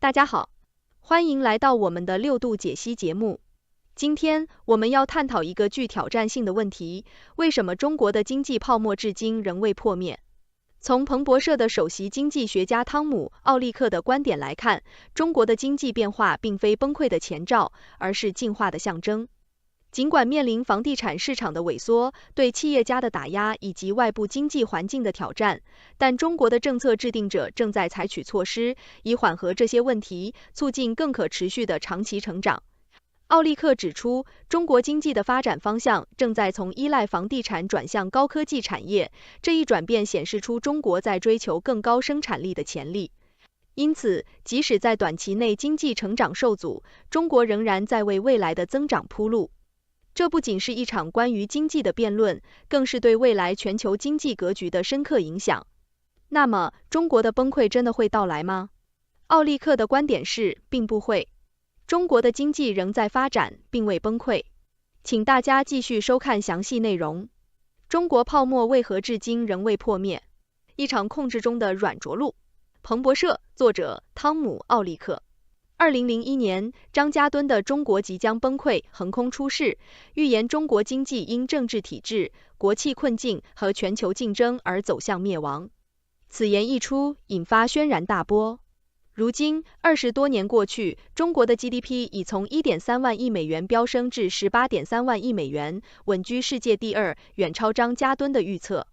大家好，欢迎来到我们的六度解析节目。今天我们要探讨一个具挑战性的问题：为什么中国的经济泡沫至今仍未破灭？从彭博社的首席经济学家汤姆·奥利克的观点来看，中国的经济变化并非崩溃的前兆，而是进化的象征。尽管面临房地产市场的萎缩、对企业家的打压以及外部经济环境的挑战，但中国的政策制定者正在采取措施，以缓和这些问题，促进更可持续的长期成长。奥利克指出，中国经济的发展方向正在从依赖房地产转向高科技产业，这一转变显示出中国在追求更高生产力的潜力。因此，即使在短期内经济成长受阻，中国仍然在为未来的增长铺路。这不仅是一场关于经济的辩论，更是对未来全球经济格局的深刻影响。那么，中国的崩溃真的会到来吗？奥利克的观点是，并不会。中国的经济仍在发展，并未崩溃。请大家继续收看详细内容。中国泡沫为何至今仍未破灭？一场控制中的软着陆。彭博社，作者汤姆·奥利克。2001年，张家墩的《中国即将崩溃》横空出世，预言中国经济因政治体制、国企困境和全球竞争而走向灭亡。此言一出，引发轩然大波。如今，20多年过去，中国的 GDP 已从 1.3 万亿美元飙升至 18.3 万亿美元，稳居世界第二，远超张家墩的预测。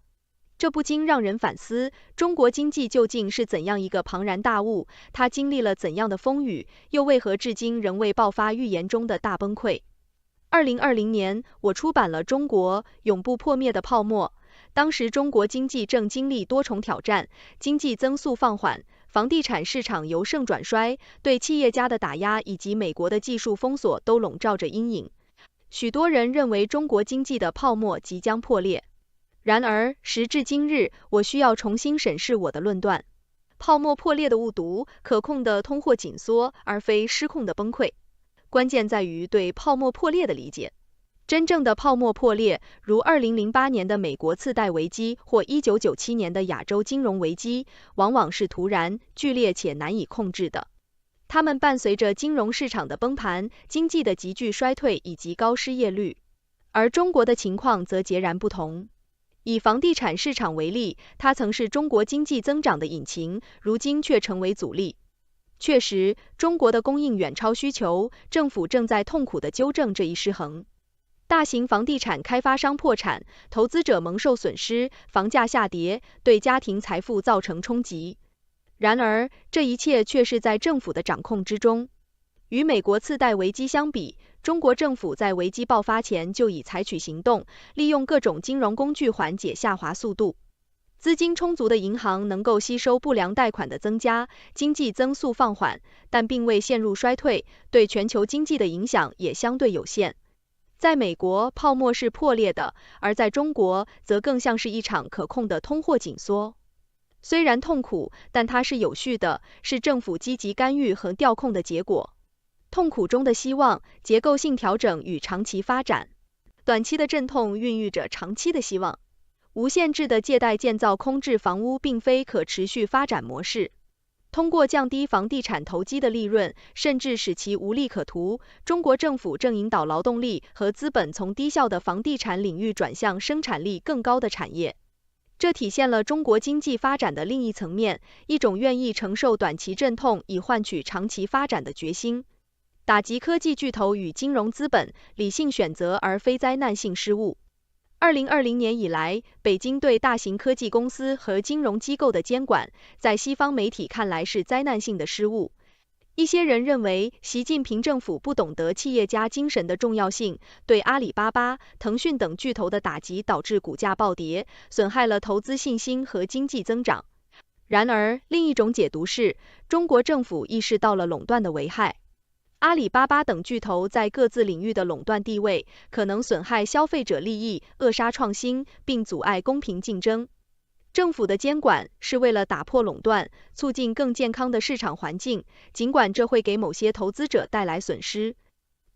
这不禁让人反思，中国经济究竟是怎样一个庞然大物？它经历了怎样的风雨？又为何至今仍未爆发预言中的大崩溃？2020年，我出版了《中国永不破灭的泡沫》。当时中国经济正经历多重挑战，经济增速放缓，房地产市场由盛转衰，对企业家的打压以及美国的技术封锁都笼罩着阴影。许多人认为中国经济的泡沫即将破裂。然而，时至今日，我需要重新审视我的论断。泡沫破裂的误读，可控的通货紧缩，而非失控的崩溃。关键在于对泡沫破裂的理解。真正的泡沫破裂，如2008年的美国次贷危机或1997年的亚洲金融危机，往往是突然、剧烈且难以控制的。它们伴随着金融市场的崩盘、经济的急剧衰退以及高失业率。而中国的情况则截然不同。以房地产市场为例，它曾是中国经济增长的引擎，如今却成为阻力。确实，中国的供应远超需求，政府正在痛苦地纠正这一失衡。大型房地产开发商破产，投资者蒙受损失，房价下跌，对家庭财富造成冲击。然而，这一切却是在政府的掌控之中。与美国次贷危机相比，中国政府在危机爆发前就已采取行动，利用各种金融工具缓解下滑速度。资金充足的银行能够吸收不良贷款的增加，经济增速放缓，但并未陷入衰退，对全球经济的影响也相对有限。在美国，泡沫是破裂的，而在中国，则更像是一场可控的通货紧缩。虽然痛苦，但它是有序的，是政府积极干预和调控的结果。痛苦中的希望，结构性调整与长期发展。短期的阵痛孕育着长期的希望。无限制的借贷建造空置房屋并非可持续发展模式。通过降低房地产投机的利润，甚至使其无利可图，中国政府正引导劳动力和资本从低效的房地产领域转向生产力更高的产业。这体现了中国经济发展的另一层面，一种愿意承受短期阵痛以换取长期发展的决心。打击科技巨头与金融资本，理性选择而非灾难性失误。2020年以来，北京对大型科技公司和金融机构的监管，在西方媒体看来是灾难性的失误。一些人认为，习近平政府不懂得企业家精神的重要性，对阿里巴巴、腾讯等巨头的打击导致股价暴跌，损害了投资信心和经济增长。然而，另一种解读是，中国政府意识到了垄断的危害。阿里巴巴等巨头在各自领域的垄断地位，可能损害消费者利益，扼杀创新，并阻碍公平竞争。政府的监管是为了打破垄断，促进更健康的市场环境，尽管这会给某些投资者带来损失。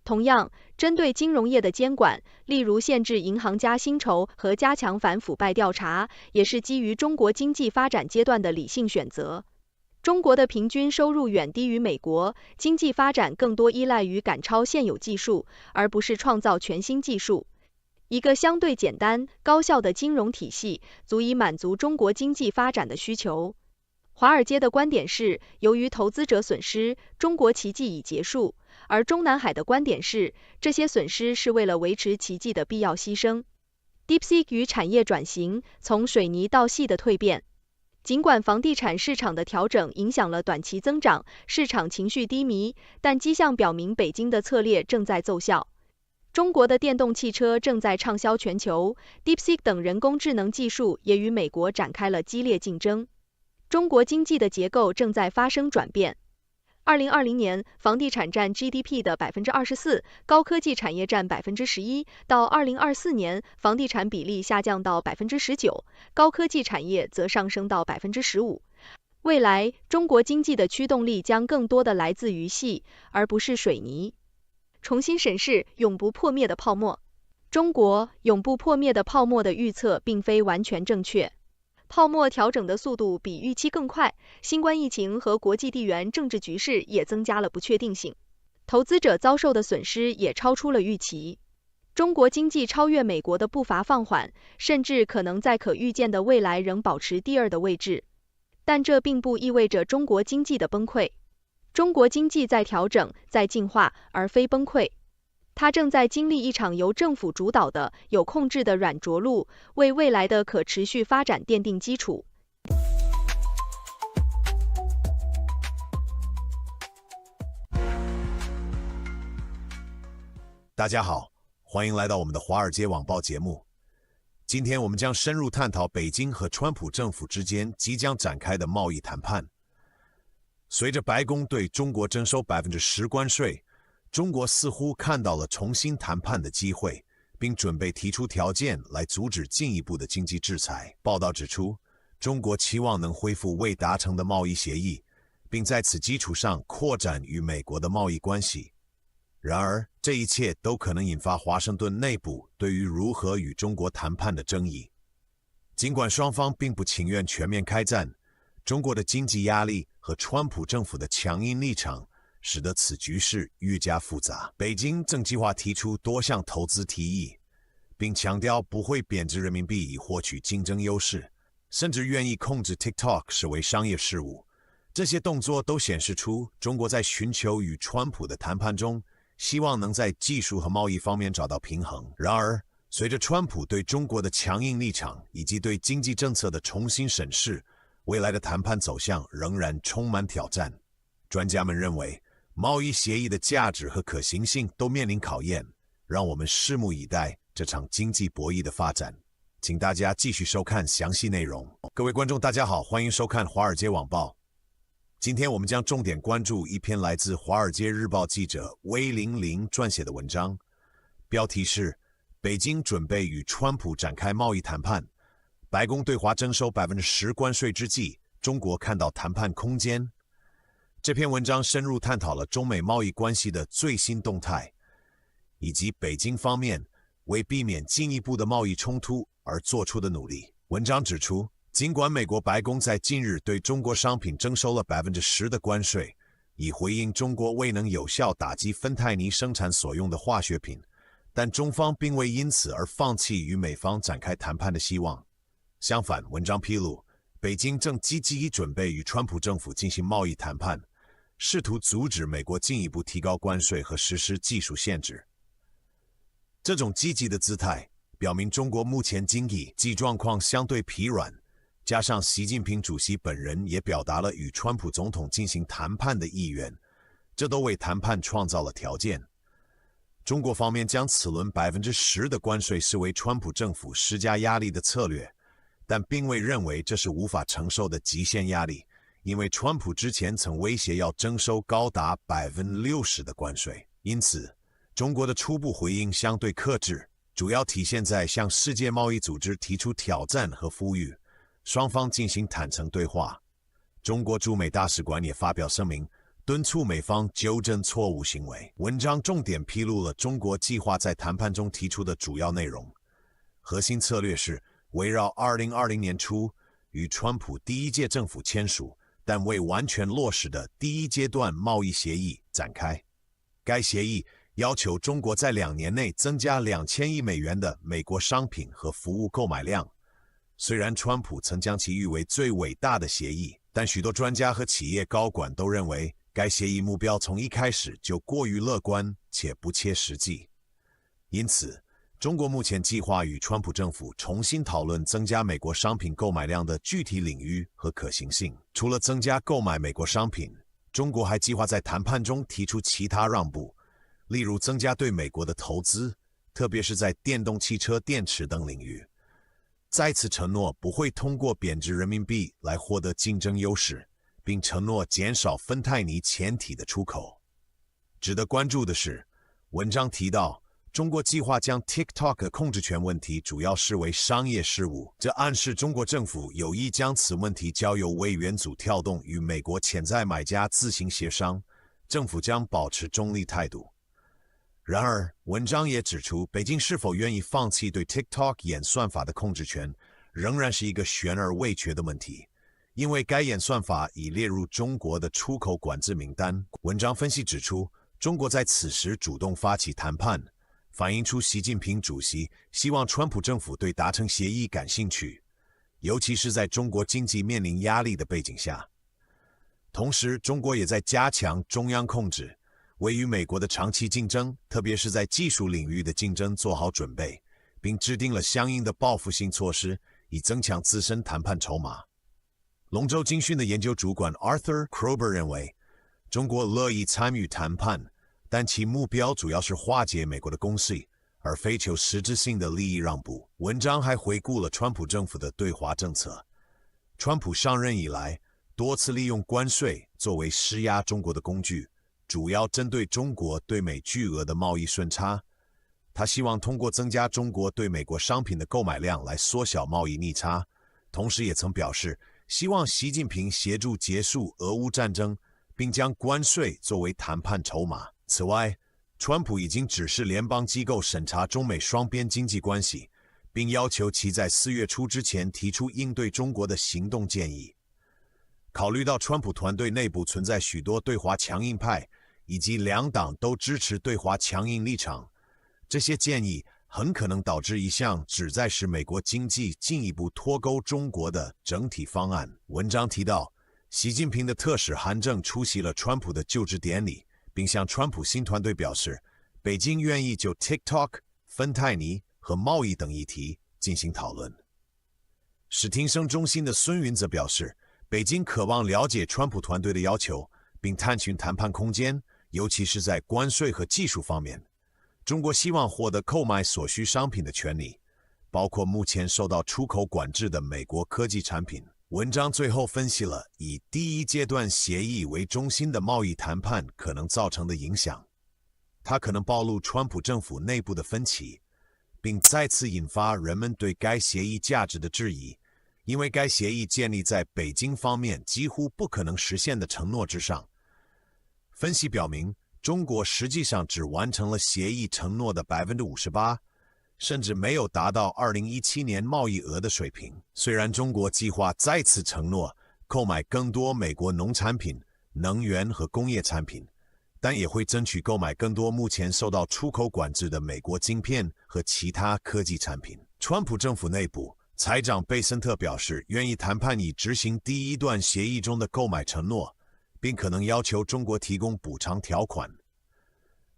同样，针对金融业的监管，例如限制银行家薪酬和加强反腐败调查，也是基于中国经济发展阶段的理性选择。中国的平均收入远低于美国，经济发展更多依赖于赶超现有技术，而不是创造全新技术。一个相对简单、高效的金融体系，足以满足中国经济发展的需求。华尔街的观点是，由于投资者损失，中国奇迹已结束，而中南海的观点是，这些损失是为了维持奇迹的必要牺牲。DeepSeek 与产业转型，从水泥到矽的蜕变。尽管房地产市场的调整影响了短期增长，市场情绪低迷，但迹象表明北京的策略正在奏效。中国的电动汽车正在畅销全球 ，DeepSeek 等人工智能技术也与美国展开了激烈竞争。中国经济的结构正在发生转变。2020年，房地产占 GDP 的 24%， 高科技产业占 11%， 到2024年，房地产比例下降到 19%， 高科技产业则上升到 15%。未来，中国经济的驱动力将更多的来自于矽，而不是水泥。重新审视永不破灭的泡沫。中国永不破灭的泡沫的预测并非完全正确。泡沫调整的速度比预期更快，新冠疫情和国际地缘政治局势也增加了不确定性，投资者遭受的损失也超出了预期。中国经济超越美国的步伐放缓，甚至可能在可预见的未来仍保持第二的位置。但这并不意味着中国经济的崩溃。中国经济在调整，在进化，而非崩溃。它正在经历一场由政府主导的、有控制的软着陆，为未来的可持续发展奠定基础。大家好，欢迎来到我们的华尔街网报节目。今天我们将深入探讨北京和川普政府之间即将展开的贸易谈判。随着白宫对中国征收 10% 关税，中国似乎看到了重新谈判的机会，并准备提出条件来阻止进一步的经济制裁。报道指出，中国期望能恢复未达成的贸易协议，并在此基础上扩展与美国的贸易关系。然而，这一切都可能引发华盛顿内部对于如何与中国谈判的争议。尽管双方并不情愿全面开战，中国的经济压力和川普政府的强硬立场使得此局势愈加复杂。北京正计划提出多项投资提议，并强调不会贬值人民币以获取竞争优势，甚至愿意控制 TikTok 视为商业事务。这些动作都显示出中国在寻求与川普的谈判中，希望能在技术和贸易方面找到平衡。然而，随着川普对中国的强硬立场以及对经济政策的重新审视，未来的谈判走向仍然充满挑战。专家们认为，贸易协议的价值和可行性都面临考验，让我们拭目以待这场经济博弈的发展。请大家继续收看详细内容。各位观众，大家好，欢迎收看华尔街网报。今天我们将重点关注一篇来自《华尔街日报》记者威零零撰写的文章，标题是“北京准备与川普展开贸易谈判，白宫对华征收 10% 关税之际，中国看到谈判空间”。这篇文章深入探讨了中美贸易关系的最新动态，以及北京方面为避免进一步的贸易冲突而做出的努力。文章指出，尽管美国白宫在近日对中国商品征收了 10% 的关税，以回应中国未能有效打击芬太尼生产所用的化学品，但中方并未因此而放弃与美方展开谈判的希望。相反，文章披露，北京正积极准备与川普政府进行贸易谈判，试图阻止美国进一步提高关税和实施技术限制。这种积极的姿态表明中国目前经济状况相对疲软，加上习近平主席本人也表达了与川普总统进行谈判的意愿，这都为谈判创造了条件。中国方面将此轮 10% 的关税视为川普政府施加压力的策略，但并未认为这是无法承受的极限压力，因为川普之前曾威胁要征收高达 60% 的关税。因此，中国的初步回应相对克制，主要体现在向世界贸易组织提出挑战和呼吁，双方进行坦诚对话。中国驻美大使馆也发表声明，敦促美方纠正错误行为。文章重点披露了中国计划在谈判中提出的主要内容，核心策略是围绕2020年初与川普第一届政府签署但未完全落实的第一阶段贸易协议展开。该协议要求中国在2年内增加2000亿美元的美国商品和服务购买量。虽然川普曾将其誉为最伟大的协议，但许多专家和企业高管都认为该协议目标从一开始就过于乐观且不切实际。因此，中国目前计划与川普政府重新讨论增加美国商品购买量的具体领域和可行性。除了增加购买美国商品，中国还计划在谈判中提出其他让步，例如增加对美国的投资，特别是在电动汽车电池等领域。再次承诺不会通过贬值人民币来获得竞争优势，并承诺减少芬太尼前体的出口。值得关注的是，文章提到中国计划将 TikTok 控制权问题主要视为商业事务，这暗示中国政府有意将此问题交由为元组跳动与美国潜在买家自行协商，政府将保持中立态度。然而，文章也指出，北京是否愿意放弃对 TikTok 演算法的控制权，仍然是一个悬而未决的问题，因为该演算法已列入中国的出口管制名单。文章分析指出，中国在此时主动发起谈判，反映出习近平主席希望川普政府对达成协议感兴趣，尤其是在中国经济面临压力的背景下。同时，中国也在加强中央控制，为与美国的长期竞争，特别是在技术领域的竞争做好准备，并制定了相应的报复性措施，以增强自身谈判筹码。龙州经讯的研究主管 Arthur Krober 认为，中国乐意参与谈判，但其目标主要是化解美国的攻势，而非求实质性的利益让步。文章还回顾了川普政府的对华政策。川普上任以来，多次利用关税作为施压中国的工具，主要针对中国对美巨额的贸易顺差。他希望通过增加中国对美国商品的购买量来缩小贸易逆差，同时也曾表示希望习近平协助结束俄乌战争，并将关税作为谈判筹码。此外，川普已经指示联邦机构审查中美双边经济关系，并要求其在4月初之前提出应对中国的行动建议。考虑到川普团队内部存在许多对华强硬派，以及两党都支持对华强硬立场，这些建议很可能导致一项旨在使美国经济进一步脱钩中国的整体方案。文章提到，习近平的特使韩正出席了川普的就职典礼，并向川普新团队表示，北京愿意就 TikTok、芬太尼和贸易等议题进行讨论。史汀生中心的孙云则表示，北京渴望了解川普团队的要求，并探寻谈判空间，尤其是在关税和技术方面。中国希望获得购买所需商品的权利，包括目前受到出口管制的美国科技产品。文章最后分析了以第一阶段协议为中心的贸易谈判可能造成的影响，它可能暴露川普政府内部的分歧，并再次引发人们对该协议价值的质疑，因为该协议建立在北京方面几乎不可能实现的承诺之上。分析表明，中国实际上只完成了协议承诺的 58%， 甚至没有达到2017年贸易额的水平。虽然中国计划再次承诺购买更多美国农产品、能源和工业产品，但也会争取购买更多目前受到出口管制的美国晶片和其他科技产品。川普政府内部，财长贝森特表示愿意谈判以执行第一段协议中的购买承诺，并可能要求中国提供补偿条款。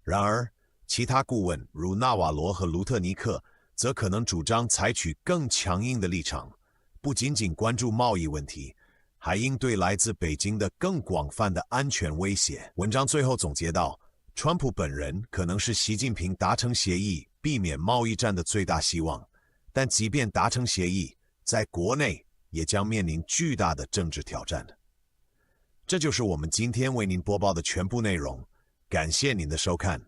然而，其他顾问如纳瓦罗和卢特尼克则可能主张采取更强硬的立场，不仅仅关注贸易问题，还应对来自北京的更广泛的安全威胁。文章最后总结道，川普本人可能是习近平达成协议、避免贸易战的最大希望，但即便达成协议，在国内也将面临巨大的政治挑战。这就是我们今天为您播报的全部内容，感谢您的收看。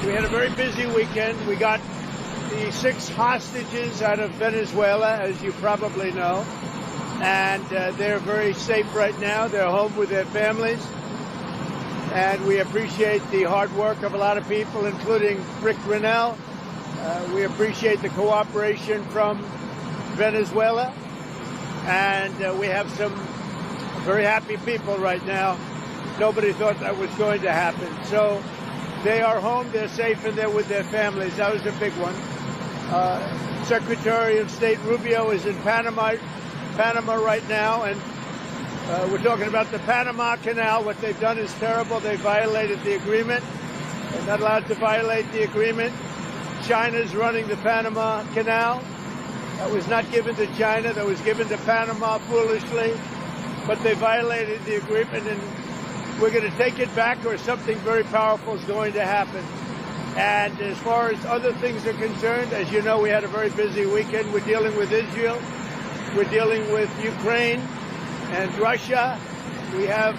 We had a very busy weekend. We got the 6 hostages out of Venezuela, as you probably know, and they're very safe right now. They're home with their families, and we appreciate the hard work of a lot of people, including Rick Grinnell, We appreciate the cooperation from Venezuela, and we have some very happy people right now. Nobody thought that was going to happen. So they are home, they're safe, and they're with their families. That was a big one. Secretary of State Rubio is in Panama right now, and we're talking about the Panama Canal. What they've done is terrible. They violated the agreement. They're not allowed to violate the agreement. China's running the Panama Canal. That was not given to China. That was given to Panama foolishly. But they violated the agreement, and we're going to take it back, or something very powerful is going to happen. And as far as other things are concerned, as you know, we had a very busy weekend. We're dealing with Israel. We're dealing with Ukraine and Russia. We have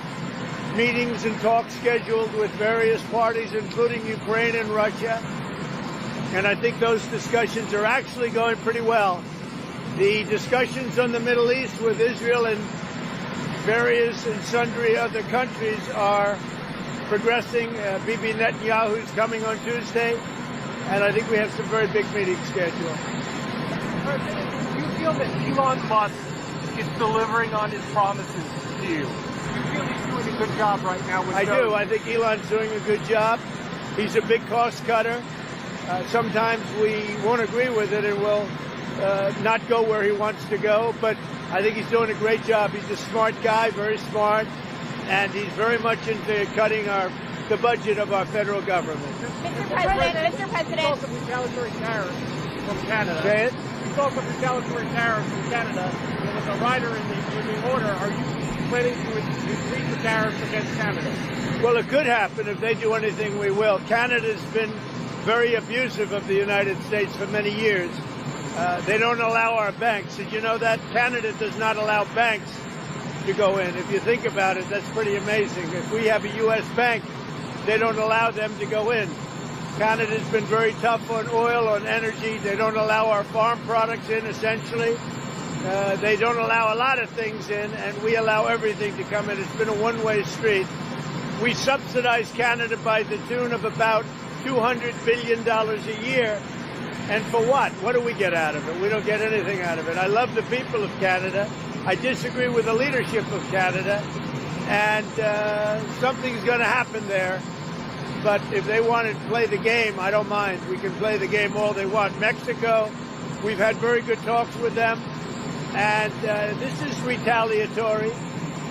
meetings and talks scheduled with various parties, including Ukraine and Russia. And I think those discussions are actually going pretty well. The discussions on the Middle East with Israel and various and sundry other countries are progressing. Bibi Netanyahu is coming on Tuesday, and I think we have some very big meetings scheduled. President, do you feel that Elon Musk is delivering on his promises to you? Do you feel he's doing a good job right now with those? I do. I think Elon's doing a good job. He's a big cost cutter. Sometimes we won't agree with it and will not go where he wants to go, but I think he's doing a great job. He's a smart guy, very smart, and he's very much into cutting the budget of our federal government. Mr. President. He saw some retaliatory tariffs from Canada. Say it? He saw some retaliatory tariffs from Canada. There was a rider in the order. Are you planning to increase the tariffs against Canada? Well, it could happen. If they do anything, we will. Canada's been very abusive of the United States for many years. They don't allow our banks. Did you know that? Canada does not allow banks to go in. If you think about it, that's pretty amazing. If we have a U.S. bank, they don't allow them to go in. Canada's been very tough on oil, on energy. They don't allow our farm products in, essentially. They don't allow a lot of things in, and we allow everything to come in. It's been a one-way street. We subsidize Canada by the tune of about $200 billion a year. And for what? What do we get out of it? We don't get anything out of it. I love the people of Canada. I disagree with the leadership of Canada. And something's going to happen there. But if they want to play the game, I don't mind. We can play the game all they want. Mexico, we've had very good talks with them. And this is retaliatory.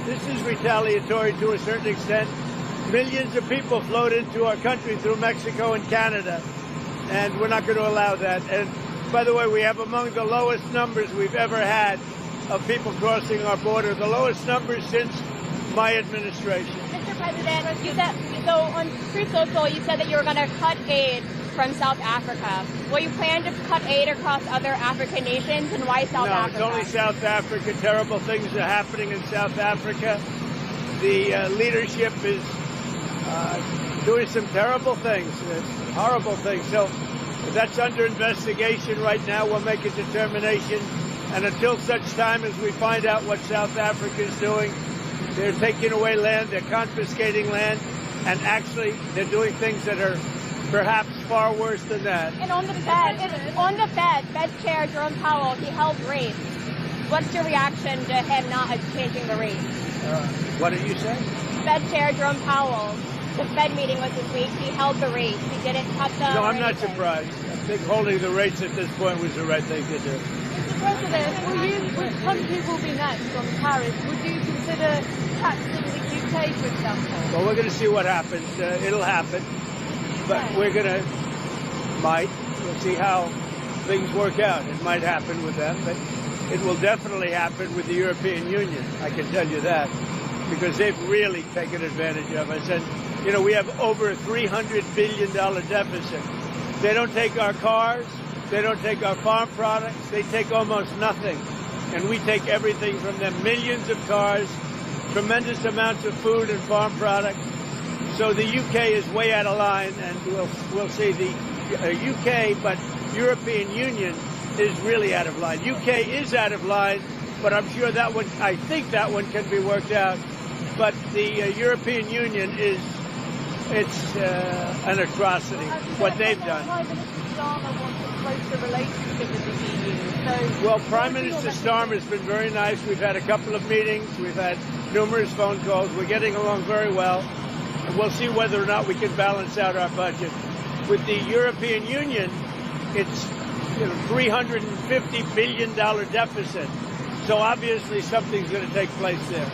This is retaliatory to a certain extent. Millions of people flowed into our country through Mexico and Canada, and we're not going to allow that. And by the way, we have among the lowest numbers we've ever had of people crossing our border, the lowest numbers since my administration. Mr. President, you said, so on Truth Social, you said that you were going to cut aid from South Africa. Will you plan to cut aid across other African nations, and why South Africa? No, it's only South Africa. Terrible things are happening in South Africa. The leadership is doing some terrible things, horrible things. So that's under investigation right now. We'll make a determination. And until such time as we find out what South Africa is doing, they're taking away land, they're confiscating land, and actually they're doing things that are perhaps far worse than that. And on the Fed Chair Jerome Powell, he held rates. What's your reaction to him not changing the rates? What did you say? Fed Chair Jerome Powell, the Fed meeting was this week. He held the rates. He didn't cut them. No, I'm not surprised. I think holding the rates at this point was the right thing to do. Mr. President, which country will be next on tariffs? Would you consider taxing the UK, for example? Well, we're going to see what happens. It'll happen. But we're going to, we'll see how things work out. It might happen with them, but it will definitely happen with the European Union. I can tell you that, because they've really taken advantage of us. And, you know, we have over a $300 billion deficit. They don't take our cars. They don't take our farm products. They take almost nothing. And we take everything from them. Millions of cars, tremendous amounts of food and farm products. So the UK is way out of line, and we'll see. The UK, but European Union is really out of line. UK is out of line, but I'm sure that one, I think that one can be worked out. But the European Union it's an atrocity, what they've done. Starmer wants a closer relationship with the EU. So, Well, Prime Minister Starmer has been very nice. We've had a couple of meetings. We've had numerous phone calls. We're getting along very well. And we'll see whether or not we can balance out our budget. With the European Union, it's $350 billion deficit. So obviously something's going to take place there. For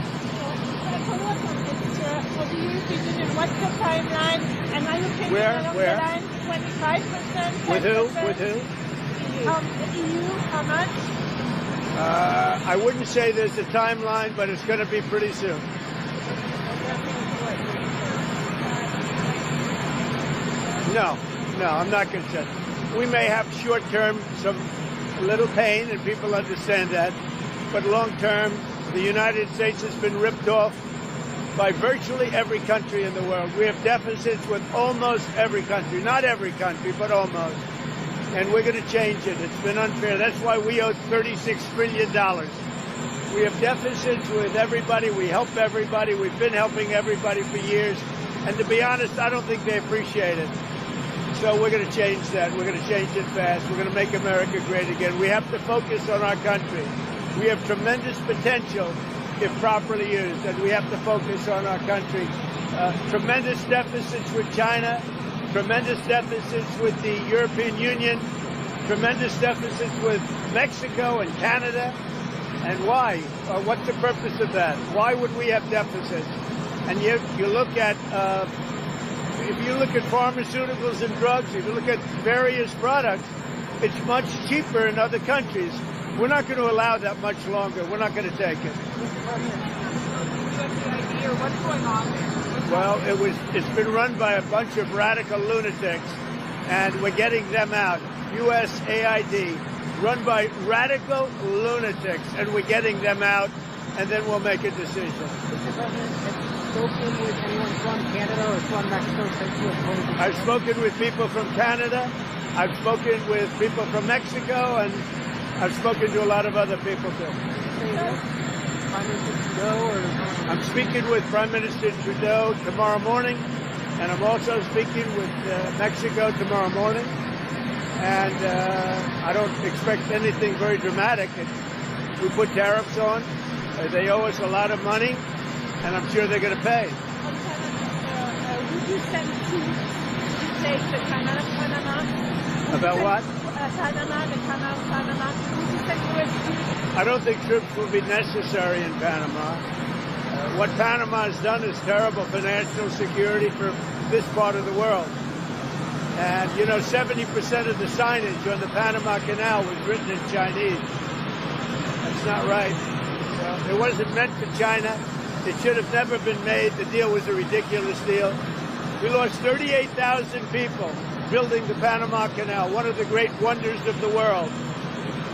the European Union, what's the timeline? And are you thinking along the line 25%? With who? With who? The EU, how much? I wouldn't say there's a timeline, but it's going to be pretty soon. No, I'm not concerned. We may have short-term a little pain, and people understand that. But long-term, the United States has been ripped off by virtually every country in the world. We have deficits with almost every country. Not every country, but almost. And we're going to change it. It's been unfair. That's why we owe $36 trillion. We have deficits with everybody. We help everybody. We've been helping everybody for years. And to be honest, I don't think they appreciate it. So we're going to change that. We're going to change it fast. We're going to make America great again. We have to focus on our country. We have tremendous potential if properly used, and we have to focus on our country. Tremendous deficits with China, tremendous deficits with the European Union, tremendous deficits with Mexico and Canada. And why? What's the purpose of that? Why would we have deficits? And you look at, if you look at pharmaceuticals and drugs, if you look at various products, it's much cheaper in other countries. We're not going to allow that much longer. We're not going to take it. What's going on? Well, it's been run by a bunch of radical lunatics, and we're getting them out. USAID, run by radical lunatics, and we're getting them out, and then we'll make a decision. Mr. President, have you spoken with anyone from Canada or from Mexico since you opposed? I've spoken with people from Canada. I've spoken with people from Mexico, and I've spoken to a lot of other people too. Prime Minister Trudeau or? I'm speaking with Prime Minister Trudeau tomorrow morning, and I'm also speaking with Mexico tomorrow morning. And I don't expect anything very dramatic. We put tariffs on. They owe us a lot of money, and I'm sure they're going to pay. Would you send troops to Panama? About what? Panama, the Canal of Panama. Would you send troops? I don't think troops will be necessary in Panama. What Panama has done is terrible for national security for this part of the world. And, 70% of the signage on the Panama Canal was written in Chinese. That's not right. It wasn't meant for China. It should have never been made. The deal was a ridiculous deal. We lost 38,000 people building the Panama Canal, one of the great wonders of the world.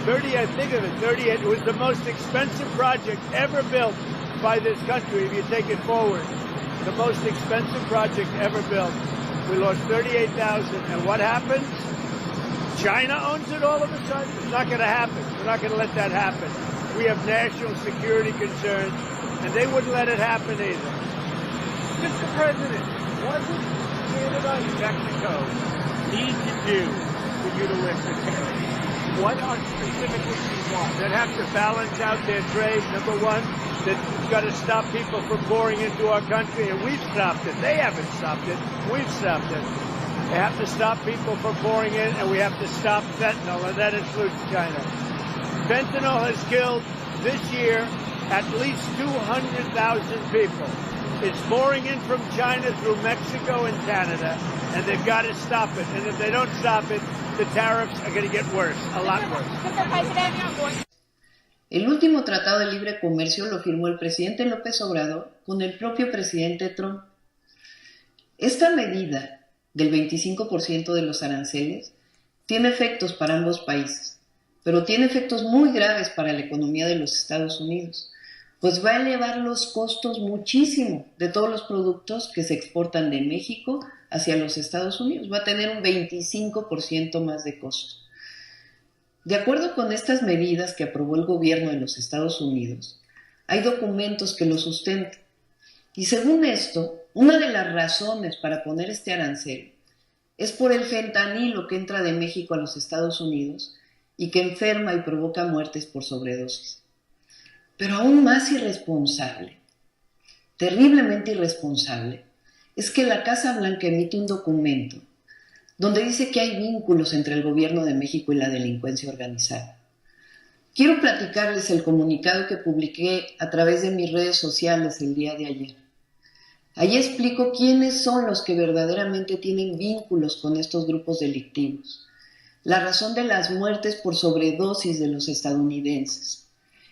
38, it was the most expensive project ever built by this country, if you take it forward. The most expensive project ever built. We lost 38,000. And what happens? China owns it all of a sudden? It's not going to happen. We're not going to let that happen. We have national security concerns, and they wouldn't let it happen either. Mr. President, what does Canada and Mexico need to do for you to lift the tariffs? What specifically do you want? They'd have to balance out their trade, number one. They've got to stop people from pouring into our country, and we've stopped it. They haven't stopped it. We've stopped it. They have to stop people from pouring in, and we have to stop fentanyl, and that includes China. Fentanyl has killed this year at least 200,000 people. It's pouring in from China through Mexico and Canada, and they've got to stop it. And if they don't stop it, the tariffs are going to get worse, a lot worse. El último tratado de libre comercio lo firmó el presidente López Obrador con el propio presidente Trump. Esta medida del 25% de los aranceles tiene efectos para ambos países, pero tiene efectos muy graves para la economía de los Estados Unidos, pues va a elevar los costos muchísimo de todos los productos que se exportan de México hacia los Estados Unidos. Va a tener un 25% más de costo. De acuerdo con estas medidas que aprobó el gobierno de los Estados Unidos, hay documentos que lo sustentan. Y según esto, una de las razones para poner este arancel es por el fentanilo que entra de México a los Estados Unidos y que enferma y provoca muertes por sobredosis. Pero aún más irresponsable, terriblemente irresponsable, es que la Casa Blanca emite un documento donde dice que hay vínculos entre el gobierno de México y la delincuencia organizada. Quiero platicarles el comunicado que publiqué a través de mis redes sociales el día de ayer. Allí explico quiénes son los que verdaderamente tienen vínculos con estos grupos delictivos, la razón de las muertes por sobredosis de los estadounidenses.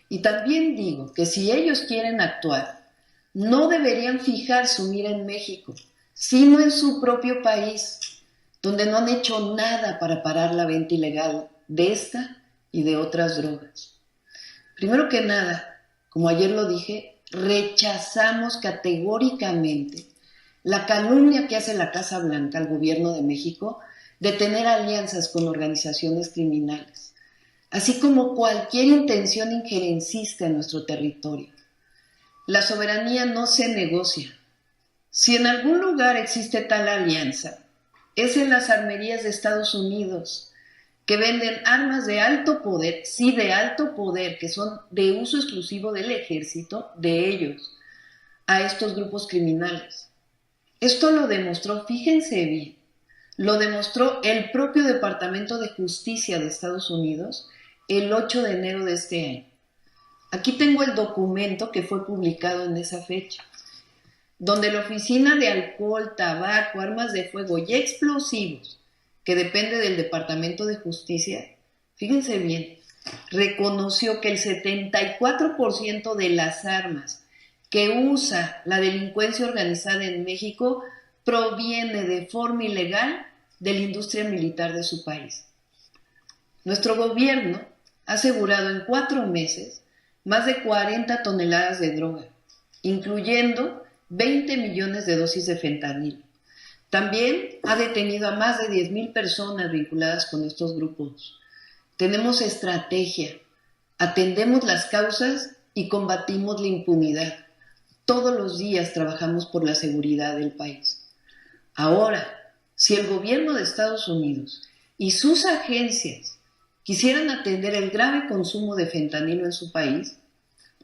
Y también digo que si ellos quieren actuar, no deberían fijar su mira en México, sino en su propio país, donde no han hecho nada para parar la venta ilegal de esta y de otras drogas. Primero que nada, como ayer lo dije, rechazamos categóricamente la calumnia que hace la Casa Blanca al gobierno de México de tener alianzas con organizaciones criminales, así como cualquier intención injerencista en nuestro territorio. La soberanía no se negocia. Si en algún lugar existe tal alianza, es en las armerías de Estados Unidos, que venden armas de alto poder, sí, de alto poder, que son de uso exclusivo del ejército, de ellos, a estos grupos criminales. Esto lo demostró, fíjense bien, lo demostró el propio Departamento de Justicia de Estados Unidos el 8 de enero de este año. Aquí tengo el documento que fue publicado en esa fecha, donde la Oficina de Alcohol, Tabaco, Armas de Fuego y Explosivos, que depende del Departamento de Justicia, fíjense bien, reconoció que el 74% de las armas que usa la delincuencia organizada en México proviene de forma ilegal de la industria militar de su país. Nuestro gobierno ha asegurado en 4 meses más de 40 toneladas de droga, incluyendo 20 millones de dosis de fentanilo. También ha detenido a más de 10,000 personas vinculadas con estos grupos. Tenemos estrategia, atendemos las causas y combatimos la impunidad. Todos los días trabajamos por la seguridad del país. Ahora, si el gobierno de Estados Unidos y sus agencias quisieran atender el grave consumo de fentanilo en su país,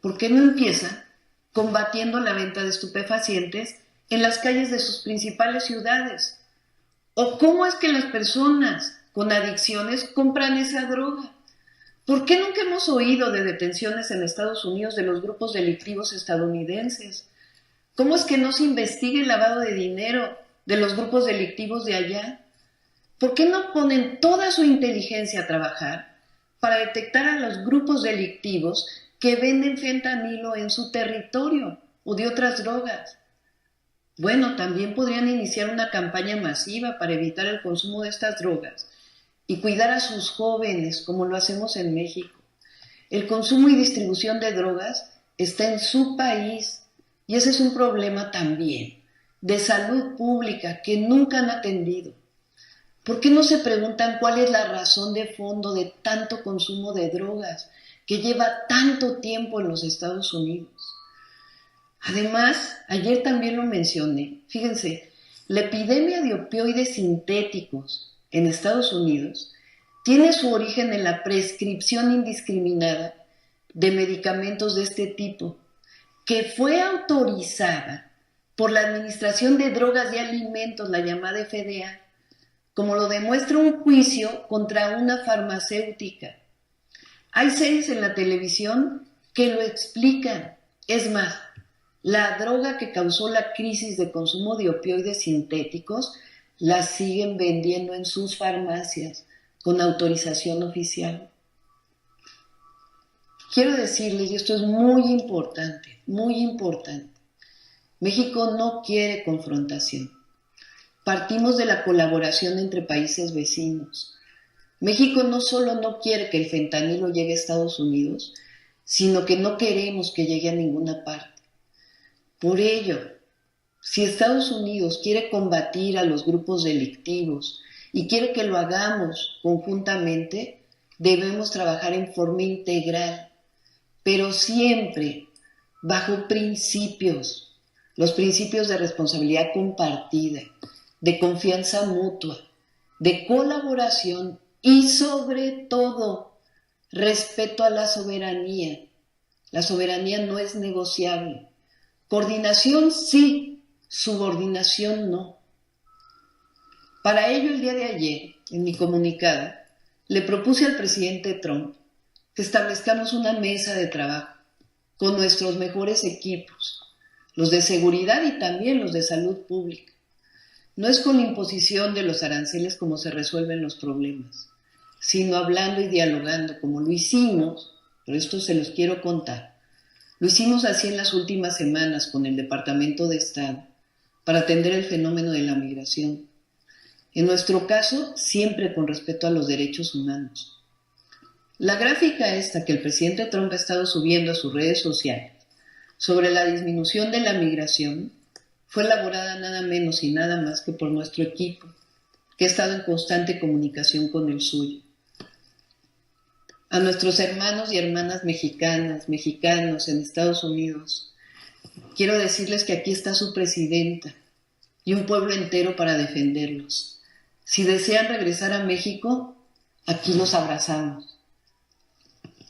¿por qué no empiezan combatiendo la venta de estupefacientes en las calles de sus principales ciudades? ¿O cómo es que las personas con adicciones compran esa droga? ¿Por qué nunca hemos oído de detenciones en Estados Unidos de los grupos delictivos estadounidenses? ¿Cómo es que no se investiga el lavado de dinero de los grupos delictivos de allá? ¿Por qué no ponen toda su inteligencia a trabajar para detectar a los grupos delictivos que venden fentanilo en su territorio o de otras drogas? Bueno, también podrían iniciar una campaña masiva para evitar el consumo de estas drogas y cuidar a sus jóvenes, como lo hacemos en México. El consumo y distribución de drogas está en su país y ese es un problema también de salud pública que nunca han atendido. ¿Por qué no se preguntan cuál es la razón de fondo de tanto consumo de drogas que lleva tanto tiempo en los Estados Unidos? Además, ayer también lo mencioné, fíjense, la epidemia de opioides sintéticos en Estados Unidos tiene su origen en la prescripción indiscriminada de medicamentos de este tipo, que fue autorizada por la Administración de Drogas y Alimentos, la llamada FDA, como lo demuestra un juicio contra una farmacéutica. Hay series en la televisión que lo explican. Es más, la droga que causó la crisis de consumo de opioides sintéticos la siguen vendiendo en sus farmacias con autorización oficial. Quiero decirles, y esto es muy importante, México no quiere confrontación. Partimos de la colaboración entre países vecinos. México no solo no quiere que el fentanilo llegue a Estados Unidos, sino que no queremos que llegue a ninguna parte. Por ello, si Estados Unidos quiere combatir a los grupos delictivos y quiere que lo hagamos conjuntamente, debemos trabajar en forma integral, pero siempre bajo principios, los principios de responsabilidad compartida, de confianza mutua, de colaboración y sobre todo respeto a la soberanía. La soberanía no es negociable. Coordinación sí, subordinación no. Para ello, el día de ayer, en mi comunicado, le propuse al presidente Trump que establezcamos una mesa de trabajo con nuestros mejores equipos, los de seguridad y también los de salud pública. No es con la imposición de los aranceles como se resuelven los problemas, sino hablando y dialogando, como lo hicimos, pero esto se los quiero contar. Lo hicimos así en las últimas semanas con el Departamento de Estado para atender el fenómeno de la migración. En nuestro caso, siempre con respeto a los derechos humanos. La gráfica esta que el presidente Trump ha estado subiendo a sus redes sociales sobre la disminución de la migración fue elaborada nada menos y nada más que por nuestro equipo, que ha estado en constante comunicación con el suyo. A nuestros hermanos y hermanas mexicanos en Estados Unidos, quiero decirles que aquí está su presidenta y un pueblo entero para defenderlos. Si desean regresar a México, aquí los abrazamos.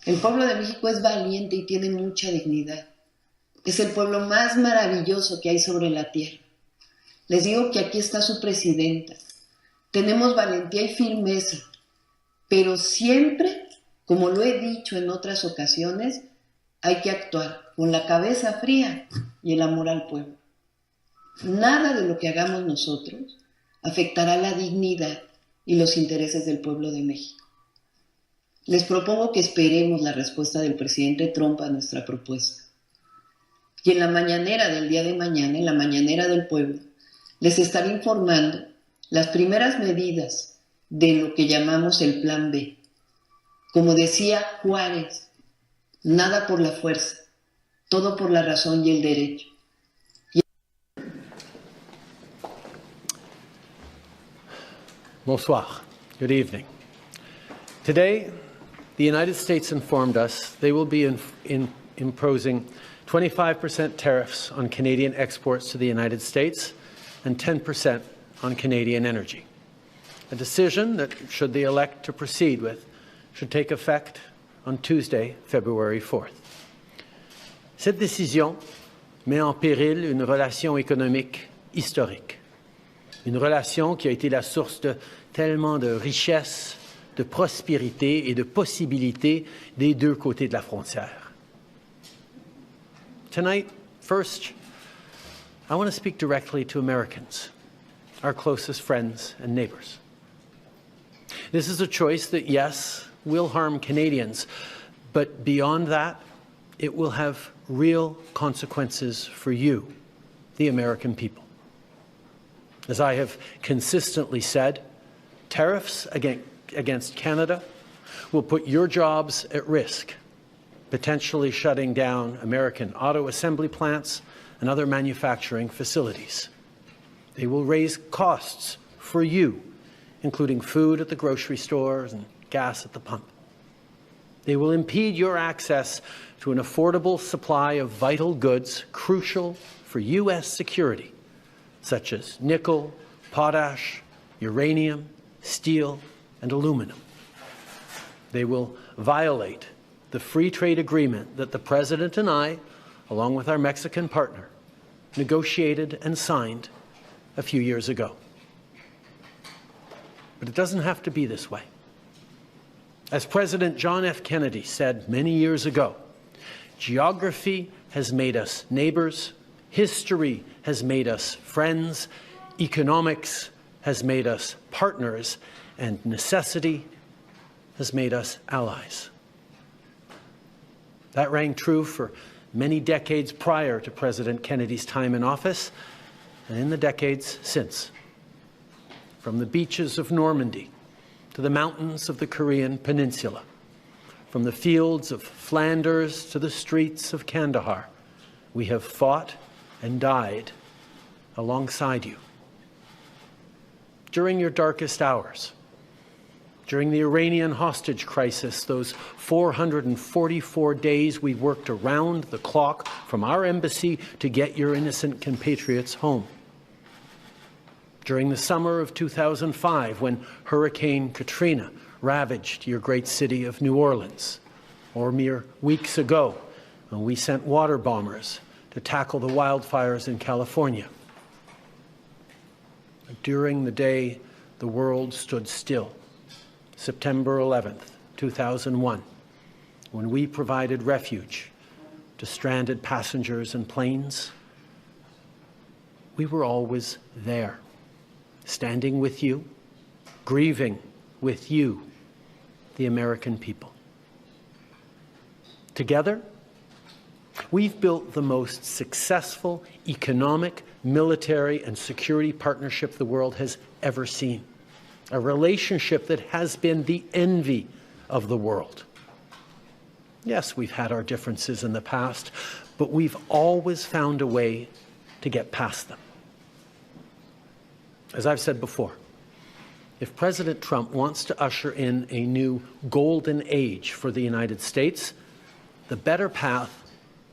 El pueblo de México es valiente y tiene mucha dignidad. Es el pueblo más maravilloso que hay sobre la tierra. Les digo que aquí está su presidenta. Tenemos valentía y firmeza, pero siempre, como lo he dicho en otras ocasiones, hay que actuar con la cabeza fría y el amor al pueblo. Nada de lo que hagamos nosotros afectará la dignidad y los intereses del pueblo de México. Les propongo que esperemos la respuesta del presidente Trump a nuestra propuesta. Y en la mañanera del día de mañana, en la mañanera del pueblo, les estaré informando las primeras medidas de lo que llamamos el Plan B. Como decía Juárez, nada por la fuerza, todo por la razón y el derecho. Bonsoir. Good evening. Today, the United States informed us they will be imposing 25% tariffs on Canadian exports to the United States and 10% on Canadian energy. A decision that, should they elect to proceed with, should take effect on Tuesday, February 4th. Cette décision met en péril une relation économique historique. Une relation qui a été la source de tellement de richesses, de prospérité et de possibilités des deux côtés de la frontière. Tonight, first, I want to speak directly to Americans, our closest friends and neighbors. This is a choice that, yes, will harm Canadians, but beyond that, it will have real consequences for you, the American people. As I have consistently said, tariffs against Canada will put your jobs at risk, potentially shutting down American auto assembly plants and other manufacturing facilities. They will raise costs for you, including food at the grocery stores and gas at the pump. They will impede your access to an affordable supply of vital goods crucial for U.S. security, such as nickel, potash, uranium, steel, and aluminum. They will violate the free trade agreement that the President and I, along with our Mexican partner, negotiated and signed a few years ago. But it doesn't have to be this way. As President John F. Kennedy said many years ago, geography has made us neighbors, history has made us friends, economics has made us partners, and necessity has made us allies. That rang true for many decades prior to President Kennedy's time in office and in the decades since. From the beaches of Normandy to the mountains of the Korean Peninsula, from the fields of Flanders to the streets of Kandahar, we have fought and died alongside you. During your darkest hours, during the Iranian hostage crisis, those 444 days we worked around the clock from our embassy to get your innocent compatriots home. During the summer of 2005, when Hurricane Katrina ravaged your great city of New Orleans, or mere weeks ago, when we sent water bombers to tackle the wildfires in California. During the day the world stood still, September 11th, 2001, when we provided refuge to stranded passengers and planes, we were always there, standing with you, grieving with you, the American people. Together, we've built the most successful economic, military, and security partnership the world has ever seen, a relationship that has been the envy of the world. Yes, we've had our differences in the past, but we've always found a way to get past them. As I've said before, if President Trump wants to usher in a new golden age for the United States, the better path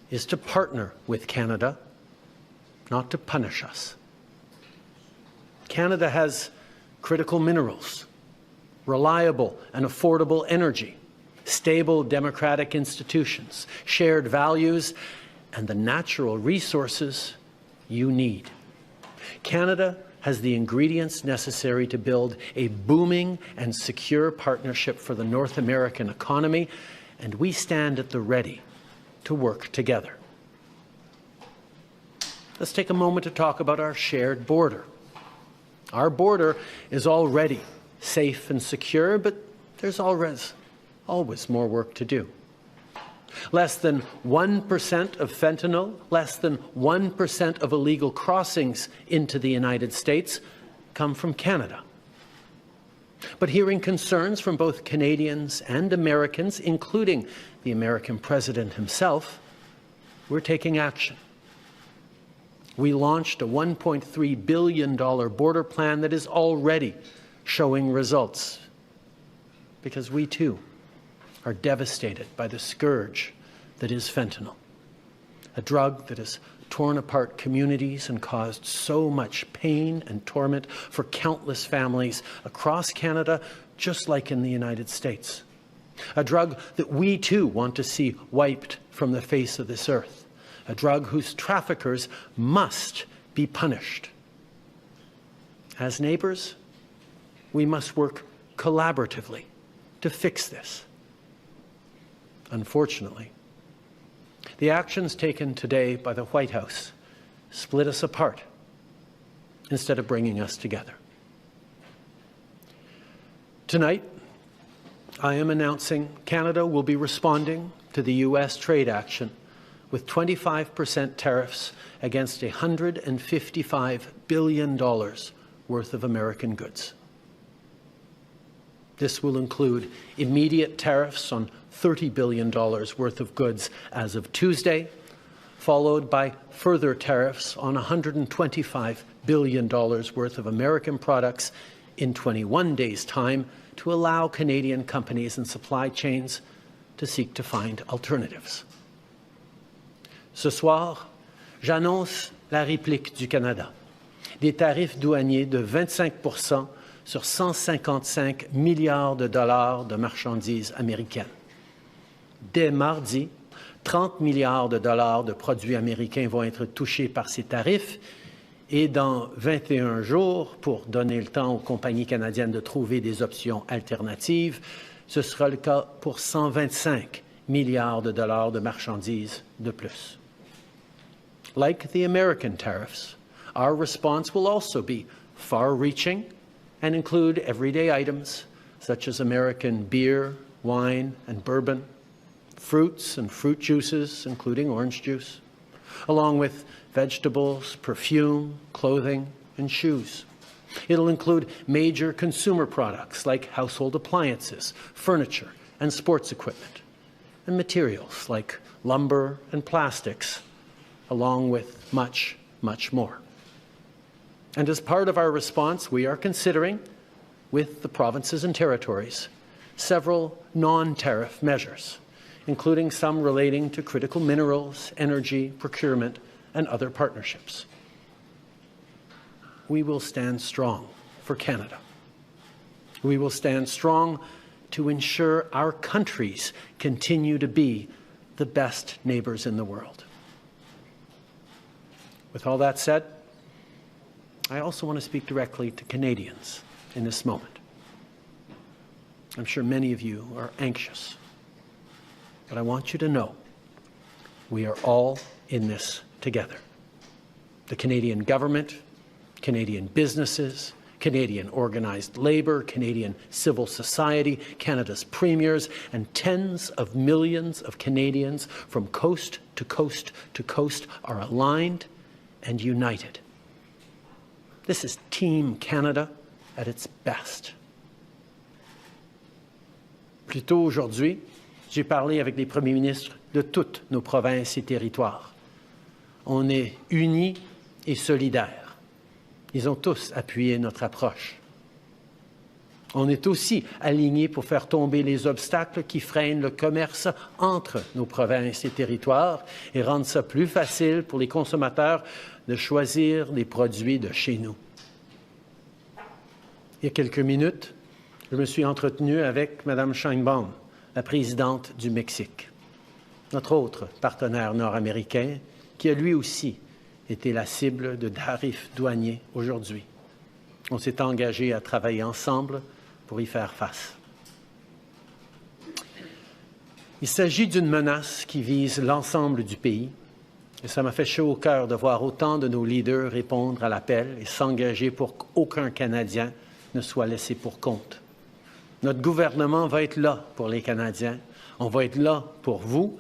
is to partner with Canada, not to punish us. Canada has critical minerals, reliable and affordable energy, stable democratic institutions, shared values, and the natural resources you need. Canada has the ingredients necessary to build a booming and secure partnership for the North American economy, and we stand at the ready to work together. Let's take a moment to talk about our shared border. Our border is already safe and secure, but there's always more work to do. Less than 1% of fentanyl, less than 1% of illegal crossings into the United States come from Canada. But hearing concerns from both Canadians and Americans, including the American president himself, we're taking action. We launched a $1.3 billion border plan that is already showing results, because we too are devastated by the scourge that is fentanyl, a drug that has torn apart communities and caused so much pain and torment for countless families across Canada, just like in the United States. A drug that we too want to see wiped from the face of this earth. A drug whose traffickers must be punished. As neighbors, we must work collaboratively to fix this. Unfortunately, the actions taken today by the White House split us apart instead of bringing us together. Tonight, I am announcing Canada will be responding to the U.S. trade action with 25% tariffs against $155 billion worth of American goods. This will include immediate tariffs on $30 billion worth of goods as of Tuesday, followed by further tariffs on $125 billion worth of American products in 21 days' time to allow Canadian companies and supply chains to seek to find alternatives. Ce soir, j'annonce la réplique du Canada, des tarifs douaniers de 25% sur 155 milliards de dollars de marchandises américaines. Dès mardi, 30 milliards de dollars de produits américains vont être touchés par ces tarifs et dans 21 jours, pour donner le temps aux compagnies canadiennes de trouver des options alternatives, ce sera le cas pour 125 milliards de dollars de marchandises de plus. Like the American tariffs, our response will also be far-reaching and include everyday items such as American beer, wine, and bourbon, fruits and fruit juices, including orange juice, along with vegetables, perfume, clothing, and shoes. It'll include major consumer products like household appliances, furniture, and sports equipment, and materials like lumber and plastics, along with much, much more. And as part of our response, we are considering, with the provinces and territories, several non-tariff measures, including some relating to critical minerals, energy, procurement, and other partnerships. we will stand strong for Canada. We will stand strong to ensure our countries continue to be the best neighbors in the world. With all that said, I also want to speak directly to Canadians in this moment. I'm sure many of you are anxious, but I want you to know we are all in this together. The Canadian government, Canadian businesses, Canadian organized labor, Canadian civil society, Canada's premiers, and tens of millions of Canadians from coast to coast to coast are aligned and united. This is Team Canada at its best. Plus tôt aujourd'hui, j'ai parlé avec les premiers ministres de toutes nos provinces et territoires. On est unis et solidaires. Ils ont tous appuyé notre approche. On est aussi alignés pour faire tomber les obstacles qui freinent le commerce entre nos provinces et territoires et rendre ça plus facile pour les consommateurs de choisir les produits de chez nous. Il y a quelques minutes, je me suis entretenu avec Mme Sheinbaum, la présidente du Mexique, notre autre partenaire nord-américain qui a lui aussi été la cible de tarifs douaniers aujourd'hui. On s'est engagé à travailler ensemble pour y faire face. Il s'agit d'une menace qui vise l'ensemble du pays et ça m'a fait chaud au cœur de voir autant de nos leaders répondre à l'appel et s'engager pour qu'aucun Canadien ne soit laissé pour compte. Notre gouvernement va être là pour les Canadiens, on va être là pour vous,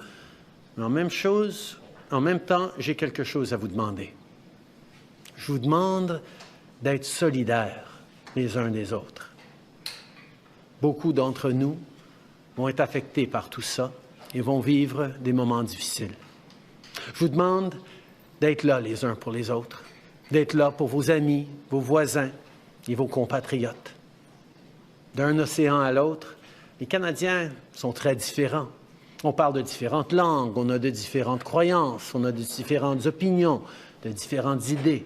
mais en même temps, j'ai quelque chose à vous demander. Je vous demande d'être solidaires les uns des autres. Beaucoup d'entre nous vont être affectés par tout ça et vont vivre des moments difficiles. Je vous demande d'être là les uns pour les autres, d'être là pour vos amis, vos voisins et vos compatriotes. D'un océan à l'autre, les Canadiens sont très différents. On parle de différentes langues, on a de différentes croyances, on a de différentes opinions, de différentes idées.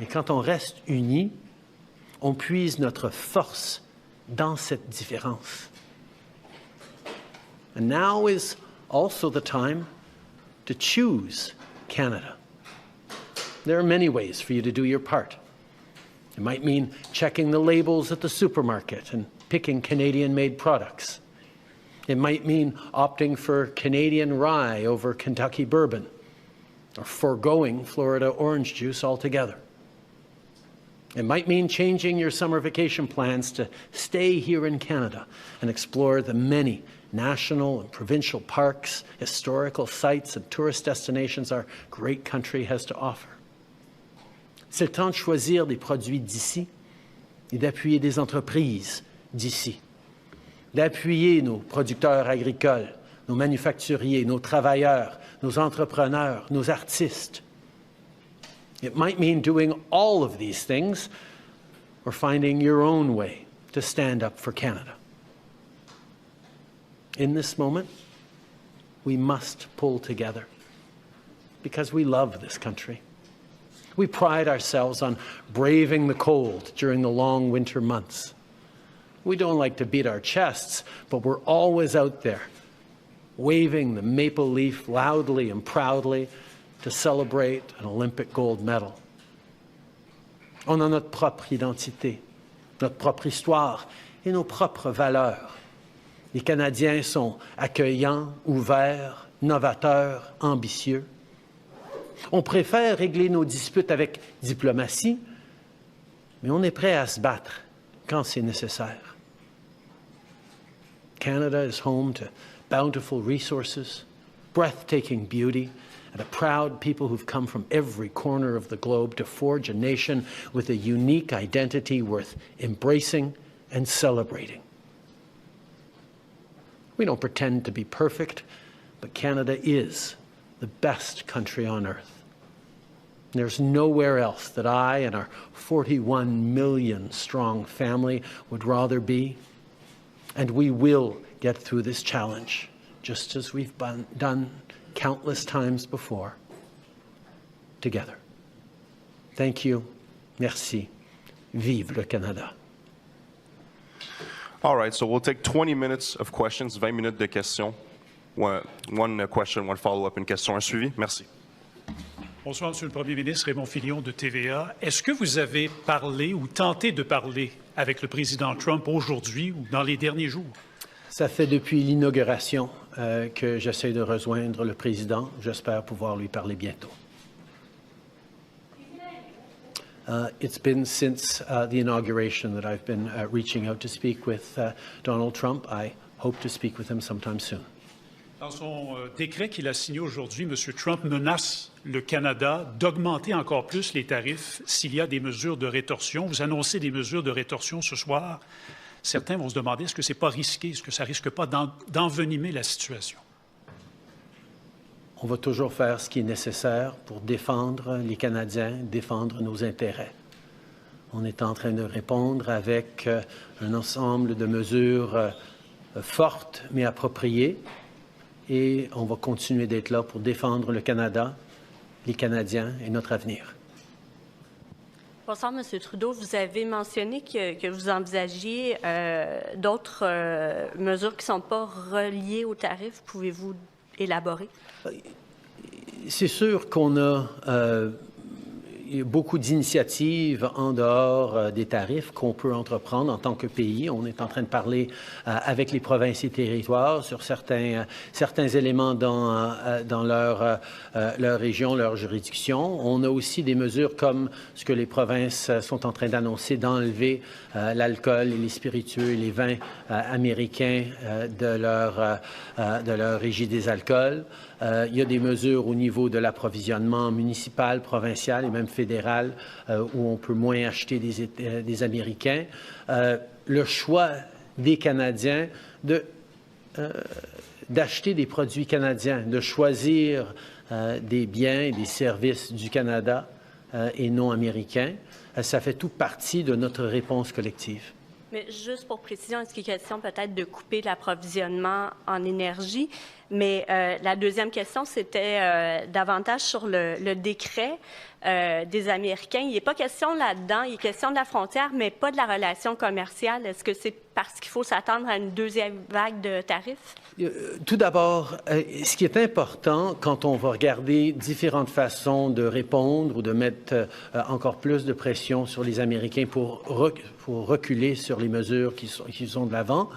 Mais quand on reste unis, on puise notre force dans cette différence. And now is also the time to choose Canada. There are many ways for you to do your part. It might mean checking the labels at the supermarket and picking Canadian-made products. It might mean opting for Canadian rye over Kentucky bourbon, or foregoing Florida orange juice altogether. It might mean changing your summer vacation plans to stay here in Canada and explore the many national and provincial parks, historical sites, and tourist destinations our great country has to offer. C'est le temps de choisir des produits d'ici et d'appuyer des entreprises d'ici, d'appuyer nos producteurs agricoles, nos manufacturiers, nos travailleurs, nos entrepreneurs, nos artistes. It might mean doing all of these things or finding your own way to stand up for Canada. In this moment, we must pull together because we love this country. We pride ourselves on braving the cold during the long winter months. We don't like to beat our chests, but we're always out there, waving the maple leaf loudly and proudly to celebrate an Olympic gold medal. On a notre propre identité, notre propre histoire et nos propres valeurs. Les Canadiens sont accueillants, ouverts, novateurs, ambitieux. On préfère régler nos disputes avec diplomatie, mais on est prêt à se battre quand c'est nécessaire. Canada is home to bountiful resources, breathtaking beauty, and a proud people who've come from every corner of the globe to forge a nation with a unique identity worth embracing and celebrating. We don't pretend to be perfect, but Canada is the best country on earth. There's nowhere else that I and our 41 million strong family would rather be. And we will get through this challenge, just as we've done countless times before, together. Thank you, Merci. Vive le Canada. All right, so we'll take 20 minutes of questions, 20 minutes de questions. One question, one follow-up, une question, un suivi. Merci. Bonsoir, Monsieur le Premier ministre, Raymond Filion de TVA. Est-ce que vous avez parlé ou tenté de parler avec le président Trump aujourd'hui ou dans les derniers jours? Ça fait depuis l'inauguration que j'essaie de rejoindre le président. J'espère pouvoir lui parler bientôt. It's been since the inauguration that I've been reaching out to speak with Donald Trump. I hope to speak with him sometime soon. Dans son décret qu'il a signé aujourd'hui, M. Trump menace le Canada d'augmenter encore plus les tarifs s'il y a des mesures de rétorsion. Vous annoncez des mesures de rétorsion ce soir. Certains vont se demander est-ce que ce n'est pas risqué, est-ce que ça ne risque pas d'envenimer la situation? On va toujours faire ce qui est nécessaire pour défendre les Canadiens, défendre nos intérêts. On est en train de répondre avec un ensemble de mesures fortes mais appropriées et on va continuer d'être là pour défendre le Canada, les Canadiens et notre avenir. Bonsoir, M. Trudeau. Vous avez mentionné que vous envisagiez d'autres mesures qui ne sont pas reliées aux tarifs. Pouvez-vous élaborer? C'est sûr qu'on a beaucoup d'initiatives en dehors des tarifs qu'on peut entreprendre en tant que pays. On est en train de parler avec les provinces et territoires sur certains éléments dans leur région, leur juridiction. On a aussi des mesures comme ce que les provinces sont en train d'annoncer, d'enlever l'alcool et les spiritueux et les vins américains de leur régie des alcools. Il y a des mesures au niveau de l'approvisionnement municipal, provincial et même fédéral où on peut moins acheter des Américains. Le choix des Canadiens d'acheter des produits canadiens, de choisir des biens et des services du Canada et non américains, ça fait toute partie de notre réponse collective. Mais juste pour précision, est-ce qu'il est question peut-être de couper l'approvisionnement en énergie? Mais la deuxième question, c'était davantage sur le décret des Américains. Il n'est pas question là-dedans, il est question de la frontière, mais pas de la relation commerciale. Est-ce que c'est parce qu'il faut s'attendre à une deuxième vague de tarifs? Tout d'abord, ce qui est important quand on va regarder différentes façons de répondre ou de mettre encore plus de pression sur les Américains pour reculer sur les mesures qui sont de l'avant,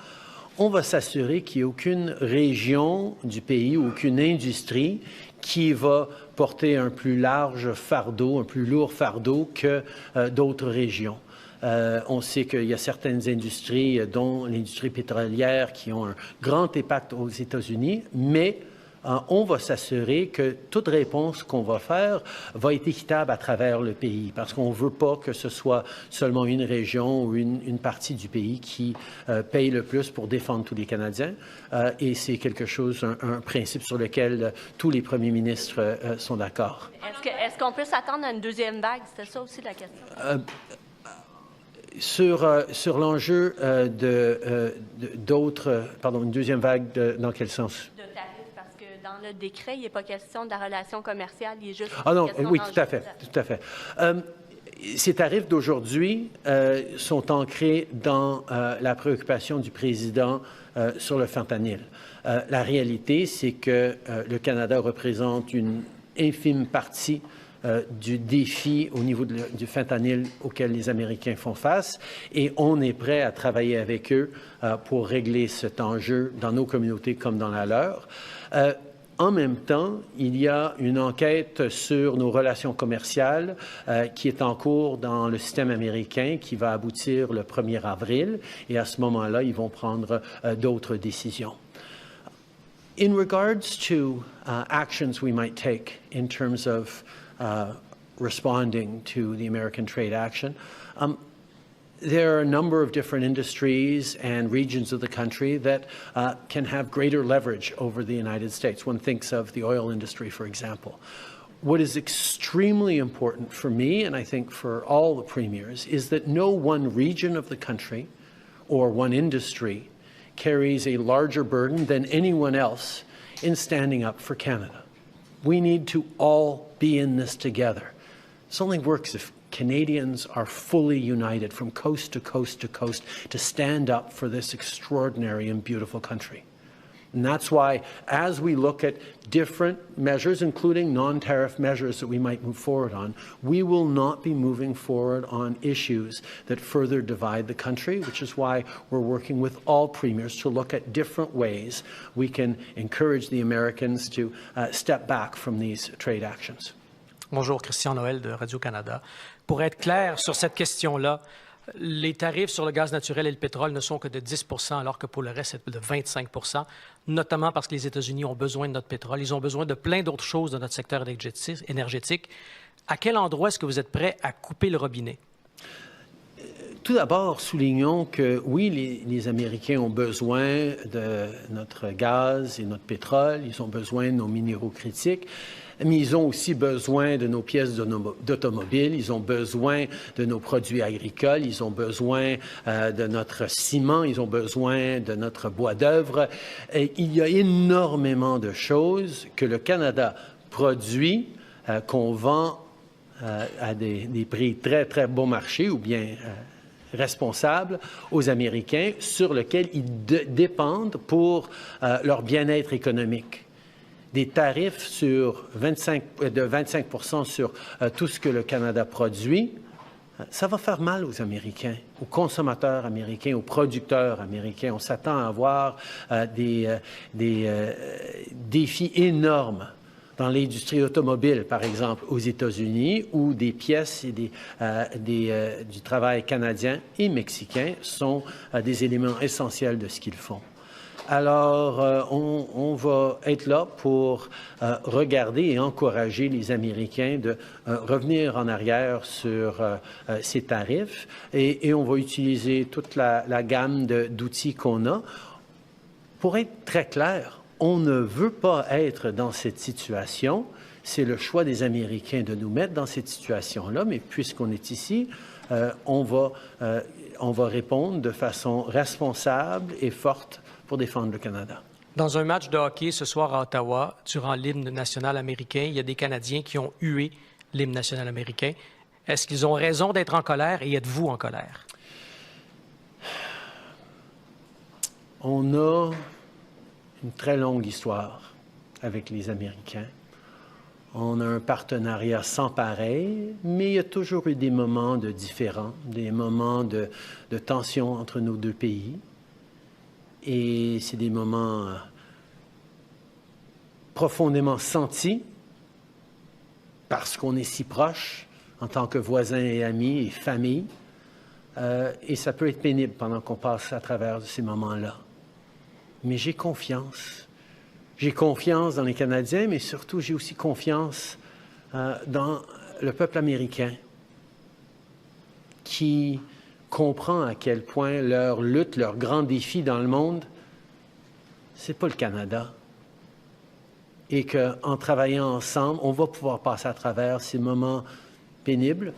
on va s'assurer qu'il n'y ait aucune région du pays, aucune industrie qui va porter un plus large fardeau, un plus lourd fardeau que d'autres régions. On sait qu'il y a certaines industries, dont l'industrie pétrolière, qui ont un grand impact aux États-Unis, mais on va s'assurer que toute réponse qu'on va faire va être équitable à travers le pays, parce qu'on ne veut pas que ce soit seulement une région ou une partie du pays qui paye le plus pour défendre tous les Canadiens. Et c'est quelque chose, un principe sur lequel tous les premiers ministres sont d'accord. Est-ce qu'on peut s'attendre à une deuxième vague? C'était ça aussi la question. Sur l'enjeu une deuxième vague, dans quel sens? De tarifs, parce que dans le décret, il n'est pas question de la relation commerciale, il est juste oui, tout à fait. Ces tarifs d'aujourd'hui sont ancrés dans la préoccupation du président sur le fentanyl. La réalité, c'est que le Canada représente une infime partie du défi au niveau du fentanyl auquel les Américains font face et on est prêt à travailler avec eux pour régler cet enjeu dans nos communautés comme dans la leur. En même temps, il y a une enquête sur nos relations commerciales qui est en cours dans le système américain qui va aboutir le 1er avril et à ce moment-là, ils vont prendre d'autres décisions. In regards to actions we might take in terms of responding to the American trade action. There are a number of different industries and regions of the country that can have greater leverage over the United States. One thinks of the oil industry, for example. What is extremely important for me, and I think for all the premiers, is that no one region of the country or one industry carries a larger burden than anyone else in standing up for Canada. We need to all be in this together. This only works if Canadians are fully united from coast to coast to coast to stand up for this extraordinary and beautiful country. And that's why, as we look at different measures, including non-tariff measures that we might move forward on, we will not be moving forward on issues that further divide the country, which is why we're working with all premiers to look at different ways we can encourage the Americans to step back from these trade actions. Bonjour, Christian Noël de Radio-Canada. Pour être clair sur cette question-là, les tarifs sur le gaz naturel et le pétrole ne sont que de 10 % alors que pour le reste, c'est de 25 %, notamment parce que les États-Unis ont besoin de notre pétrole. Ils ont besoin de plein d'autres choses dans notre secteur énergétique. À quel endroit est-ce que vous êtes prêt à couper le robinet? Tout d'abord, soulignons que oui, les Américains ont besoin de notre gaz et notre pétrole, ils ont besoin de nos minéraux critiques, mais ils ont aussi besoin de nos pièces d'automobile, ils ont besoin de nos produits agricoles, ils ont besoin de notre ciment, ils ont besoin de notre bois d'œuvre. Il y a énormément de choses que le Canada produit, qu'on vend à des prix très, très bon marché ou bien responsables aux Américains sur lesquels ils dépendent pour leur bien-être économique. Des tarifs de 25 % sur tout ce que le Canada produit, ça va faire mal aux Américains, aux consommateurs américains, aux producteurs américains. On s'attend à avoir des défis énormes dans l'industrie automobile, par exemple, aux États-Unis, où des pièces et du travail canadien et mexicain sont des éléments essentiels de ce qu'ils font. Alors, on va être là pour regarder et encourager les Américains de revenir en arrière sur ces tarifs et on va utiliser toute la gamme d'outils qu'on a. Pour être très clair, on ne veut pas être dans cette situation. C'est le choix des Américains de nous mettre dans cette situation-là, mais puisqu'on est ici, on va répondre de façon responsable et forte pour défendre le Canada. Dans un match de hockey ce soir à Ottawa, durant l'hymne national américain, il y a des Canadiens qui ont hué l'hymne national américain. Est-ce qu'ils ont raison d'être en colère et êtes-vous en colère? On a une très longue histoire avec les Américains. On a un partenariat sans pareil, mais il y a toujours eu des moments de différends, des moments de tension entre nos deux pays. Et c'est des moments profondément sentis parce qu'on est si proches en tant que voisins et amis et famille. Et ça peut être pénible pendant qu'on passe à travers ces moments-là. Mais j'ai confiance. J'ai confiance dans les Canadiens, mais surtout j'ai aussi confiance dans le peuple américain qui comprend à quel point leur lutte, leur grand défi dans le monde, c'est pas le Canada. Et qu'en travaillant ensemble, on va pouvoir passer à travers ces moments pénibles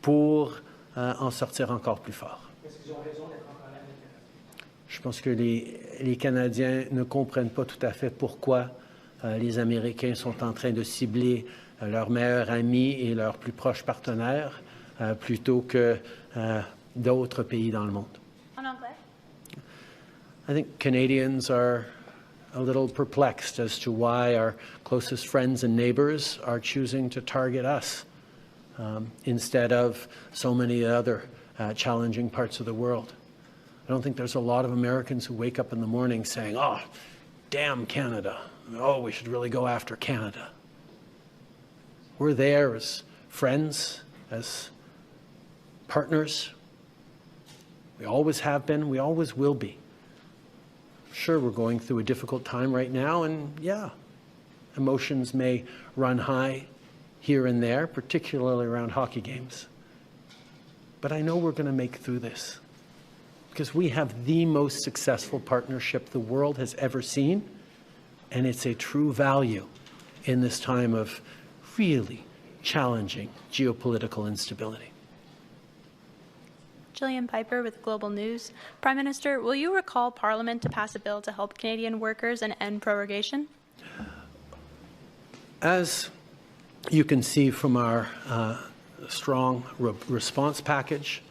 pour en sortir encore plus fort. Est-ce qu'ils ont raison d'être en colère? Je pense que les Canadiens ne comprennent pas tout à fait pourquoi les Américains sont en train de cibler leurs meilleurs amis et leurs plus proches partenaires plutôt que d'autres pays dans le monde. En anglais? I think Canadians are a little perplexed as to why our closest friends and neighbors are choosing to target us instead of so many other challenging parts of the world. I don't think there's a lot of Americans who wake up in the morning saying, oh, damn Canada. Oh, we should really go after Canada. We're there as friends, as partners. We always have been, we always will be. Sure, we're going through a difficult time right now, and yeah, emotions may run high here and there, particularly around hockey games. But I know we're going to make it through this because we have the most successful partnership the world has ever seen, and it's a true value in this time of really challenging geopolitical instability. Gillian Piper with Global News. Prime Minister, will you recall Parliament to pass a bill to help Canadian workers and end prorogation? As you can see from our strong response package.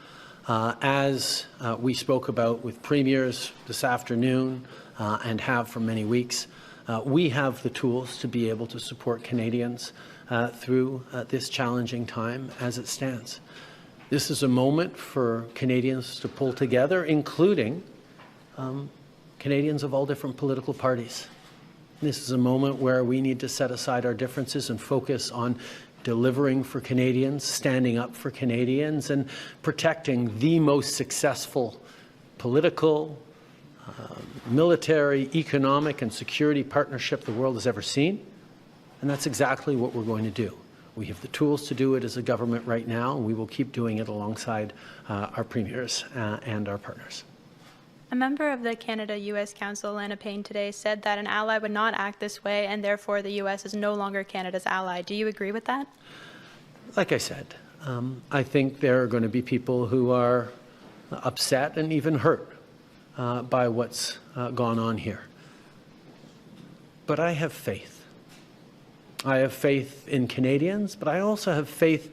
As we spoke about with premiers this afternoon and have for many weeks, we have the tools to be able to support Canadians through this challenging time as it stands. This is a moment for Canadians to pull together, including Canadians of all different political parties. This is a moment where we need to set aside our differences and focus on delivering for Canadians, standing up for Canadians, and protecting the most successful political, military, economic, and security partnership the world has ever seen. And that's exactly what we're going to do. We have the tools to do it as a government right now, and we will keep doing it alongside our premiers and our partners. A member of the Canada-U.S. Council, Lana Payne, today said that an ally would not act this way, and therefore the U.S. is no longer Canada's ally. Do you agree with that? Like I said, I think there are going to be people who are upset and even hurt by what's gone on here. But I have faith. I have faith in Canadians, but I also have faith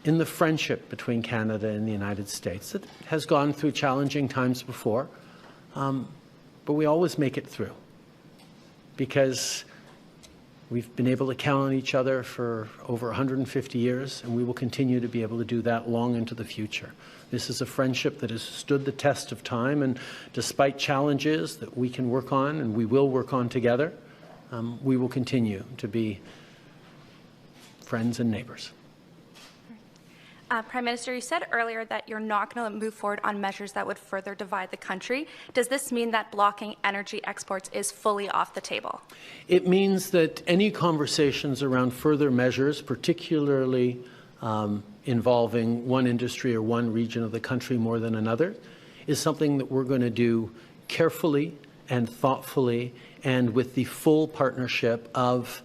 in the friendship between Canada and the United States. It has gone through challenging times before, but we always make it through because we've been able to count on each other for over 150 years, and we will continue to be able to do that long into the future. This is a friendship that has stood the test of time, and despite challenges that we can work on and we will work on together, we will continue to be friends and neighbors. Prime Minister, you said earlier that you're not going to move forward on measures that would further divide the country. Does this mean that blocking energy exports is fully off the table? It means that any conversations around further measures, particularly involving one industry or one region of the country more than another, is something that we're going to do carefully and thoughtfully and with the full partnership of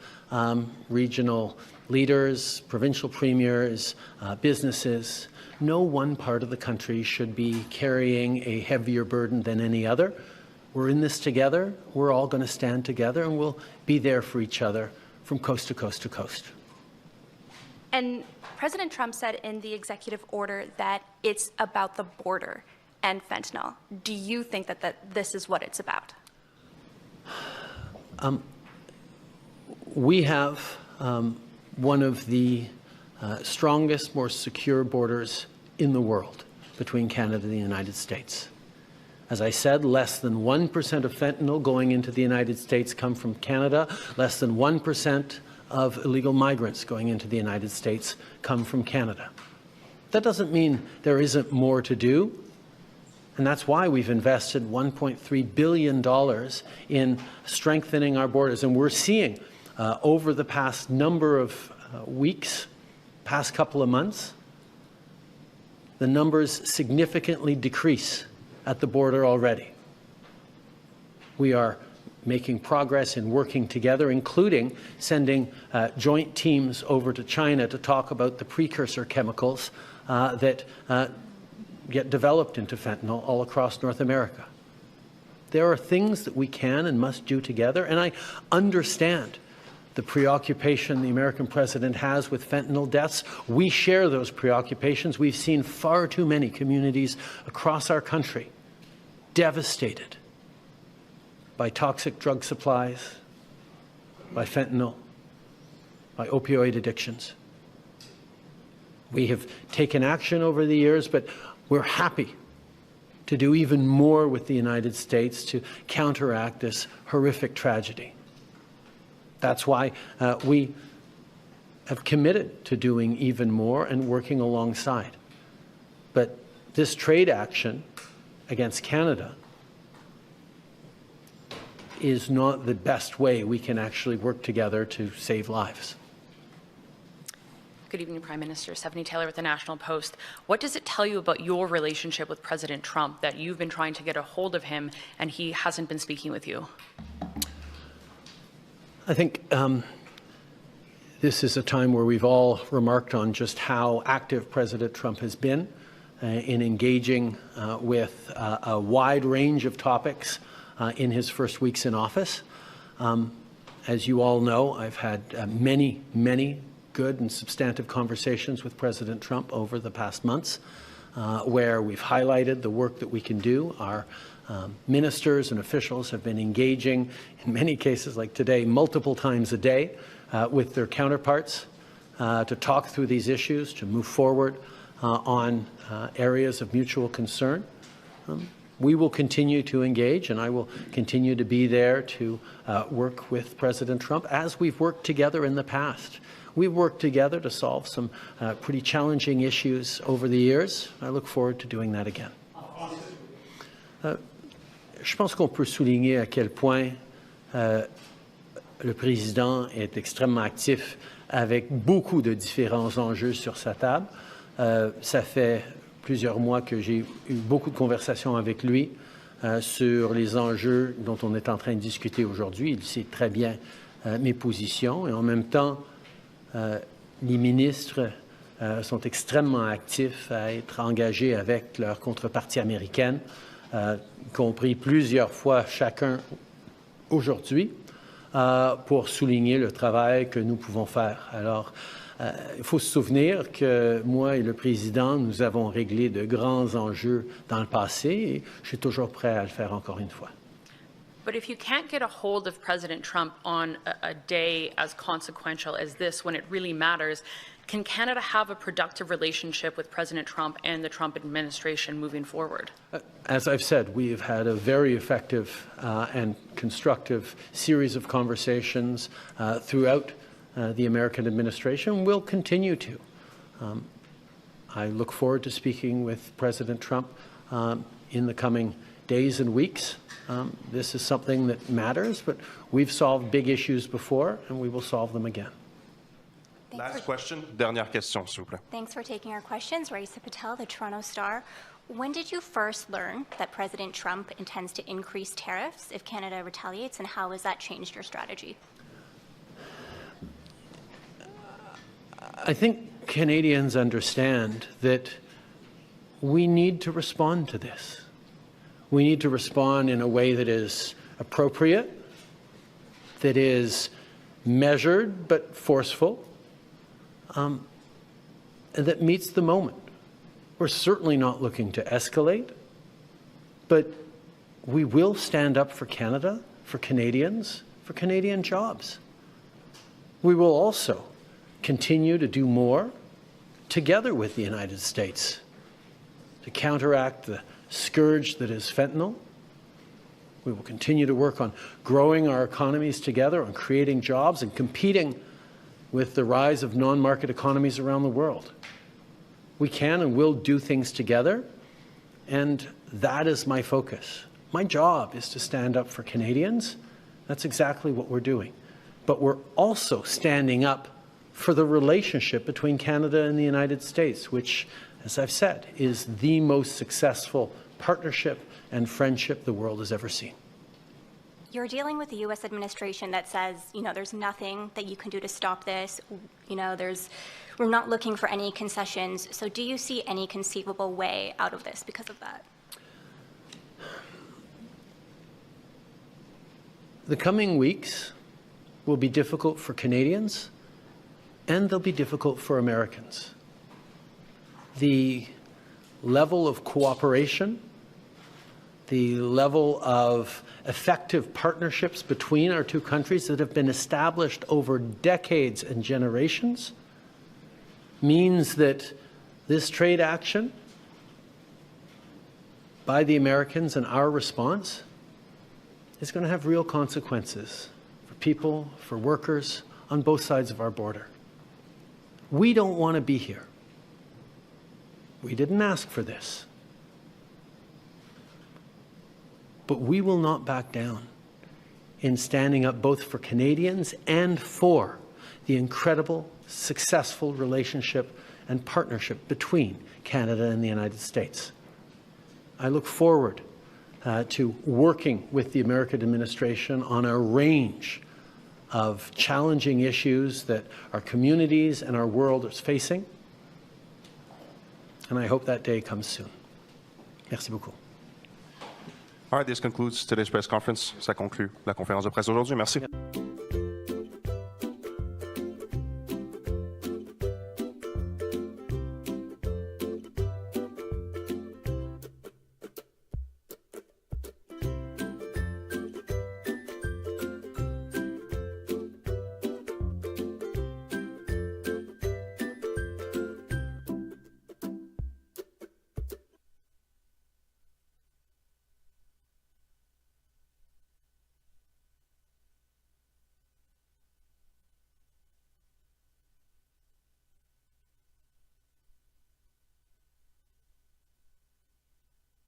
regional leaders, provincial premiers, businesses. No one part of the country should be carrying a heavier burden than any other. We're in this together. We're all going to stand together, and we'll be there for each other from coast to coast to coast. And President Trump said in the executive order that it's about the border and fentanyl. Do you think that this is what it's about? We have one of the strongest, more secure borders in the world between Canada and the United States. As I said, less than 1% of fentanyl going into the United States come from Canada. Less than 1% of illegal migrants going into the United States come from Canada. That doesn't mean there isn't more to do. And that's why we've invested $1.3 billion in strengthening our borders. And we're seeing over the past number of weeks, past couple of months, the numbers significantly decrease at the border already. We are making progress in working together, including sending joint teams over to China to talk about the precursor chemicals that get developed into fentanyl all across North America. There are things that we can and must do together, and I understand the preoccupation the American president has with fentanyl deaths. We share those preoccupations. We've seen far too many communities across our country devastated by toxic drug supplies, by fentanyl, by opioid addictions. We have taken action over the years, but we're happy to do even more with the United States to counteract this horrific tragedy. That's why we have committed to doing even more and working alongside. But this trade action against Canada is not the best way we can actually work together to save lives. Good evening, Prime Minister. Stephanie Taylor with the National Post. What does it tell you about your relationship with President Trump that you've been trying to get a hold of him and he hasn't been speaking with you? I think this is a time where we've all remarked on just how active President Trump has been in engaging with a wide range of topics in his first weeks in office. As you all know, I've had many good and substantive conversations with President Trump over the past months, where we've highlighted the work that we can do. Our ministers and officials have been engaging, in many cases like today, multiple times a day with their counterparts to talk through these issues, to move forward on areas of mutual concern. We will continue to engage, and I will continue to be there to work with President Trump as we've worked together in the past. We've worked together to solve some pretty challenging issues over the years. I look forward to doing that again. Je pense qu'on peut souligner à quel point le président est extrêmement actif avec beaucoup de différents enjeux sur sa table. Ça fait plusieurs mois que j'ai eu beaucoup de conversations avec lui sur les enjeux dont on est en train de discuter aujourd'hui. Il sait très bien mes positions et en même temps, les ministres sont extrêmement actifs à être engagés avec leur contrepartie américaine, y compris plusieurs fois chacun aujourd'hui, pour souligner le travail que nous pouvons faire. Alors, il faut se souvenir que moi et le président, nous avons réglé de grands enjeux dans le passé et je suis toujours prêt à le faire encore une fois. But if you can't get a hold of President Trump on a day as consequential as this, when it really matters, can Canada have a productive relationship with President Trump and the Trump administration moving forward? As I've said, we have had a very effective and constructive series of conversations throughout the American administration. We'll continue to. I look forward to speaking with President Trump in the coming days and weeks. This is something that matters, but we've solved big issues before, and we will solve them again. Last question, dernière question, s'il vous plaît. Thanks for taking our questions. Raisa Patel, the Toronto Star. When did you first learn that President Trump intends to increase tariffs if Canada retaliates, and how has that changed your strategy? I think Canadians understand that we need to respond to this. We need to respond in a way that is appropriate, that is measured but forceful, and that meets the moment. We're certainly not looking to escalate, but we will stand up for Canada, for Canadians, for Canadian jobs. We will also continue to do more together with the United States to counteract the scourge that is fentanyl. We will continue to work on growing our economies together, on creating jobs and competing with the rise of non-market economies around the world. We can and will do things together, and that is my focus. My job is to stand up for Canadians. That's exactly what we're doing. But we're also standing up for the relationship between Canada and the United States, which, as I've said, is the most successful partnership and friendship the world has ever seen. You're dealing with the U.S. administration that says, there's nothing that you can do to stop this. We're not looking for any concessions. So do you see any conceivable way out of this because of that? The coming weeks will be difficult for Canadians, and they'll be difficult for Americans. The level of cooperation, the level of effective partnerships between our two countries that have been established over decades and generations means that this trade action by the Americans and our response is going to have real consequences for people, for workers on both sides of our border. We don't want to be here. We didn't ask for this. But we will not back down in standing up both for Canadians and for the incredible, successful relationship and partnership between Canada and the United States. I look forward to working with the American administration on a range of challenging issues that our communities and our world is facing. And I hope that day comes soon. Merci beaucoup. All right, this concludes today's press conference. Ça conclut la conférence de presse aujourd'hui. Merci.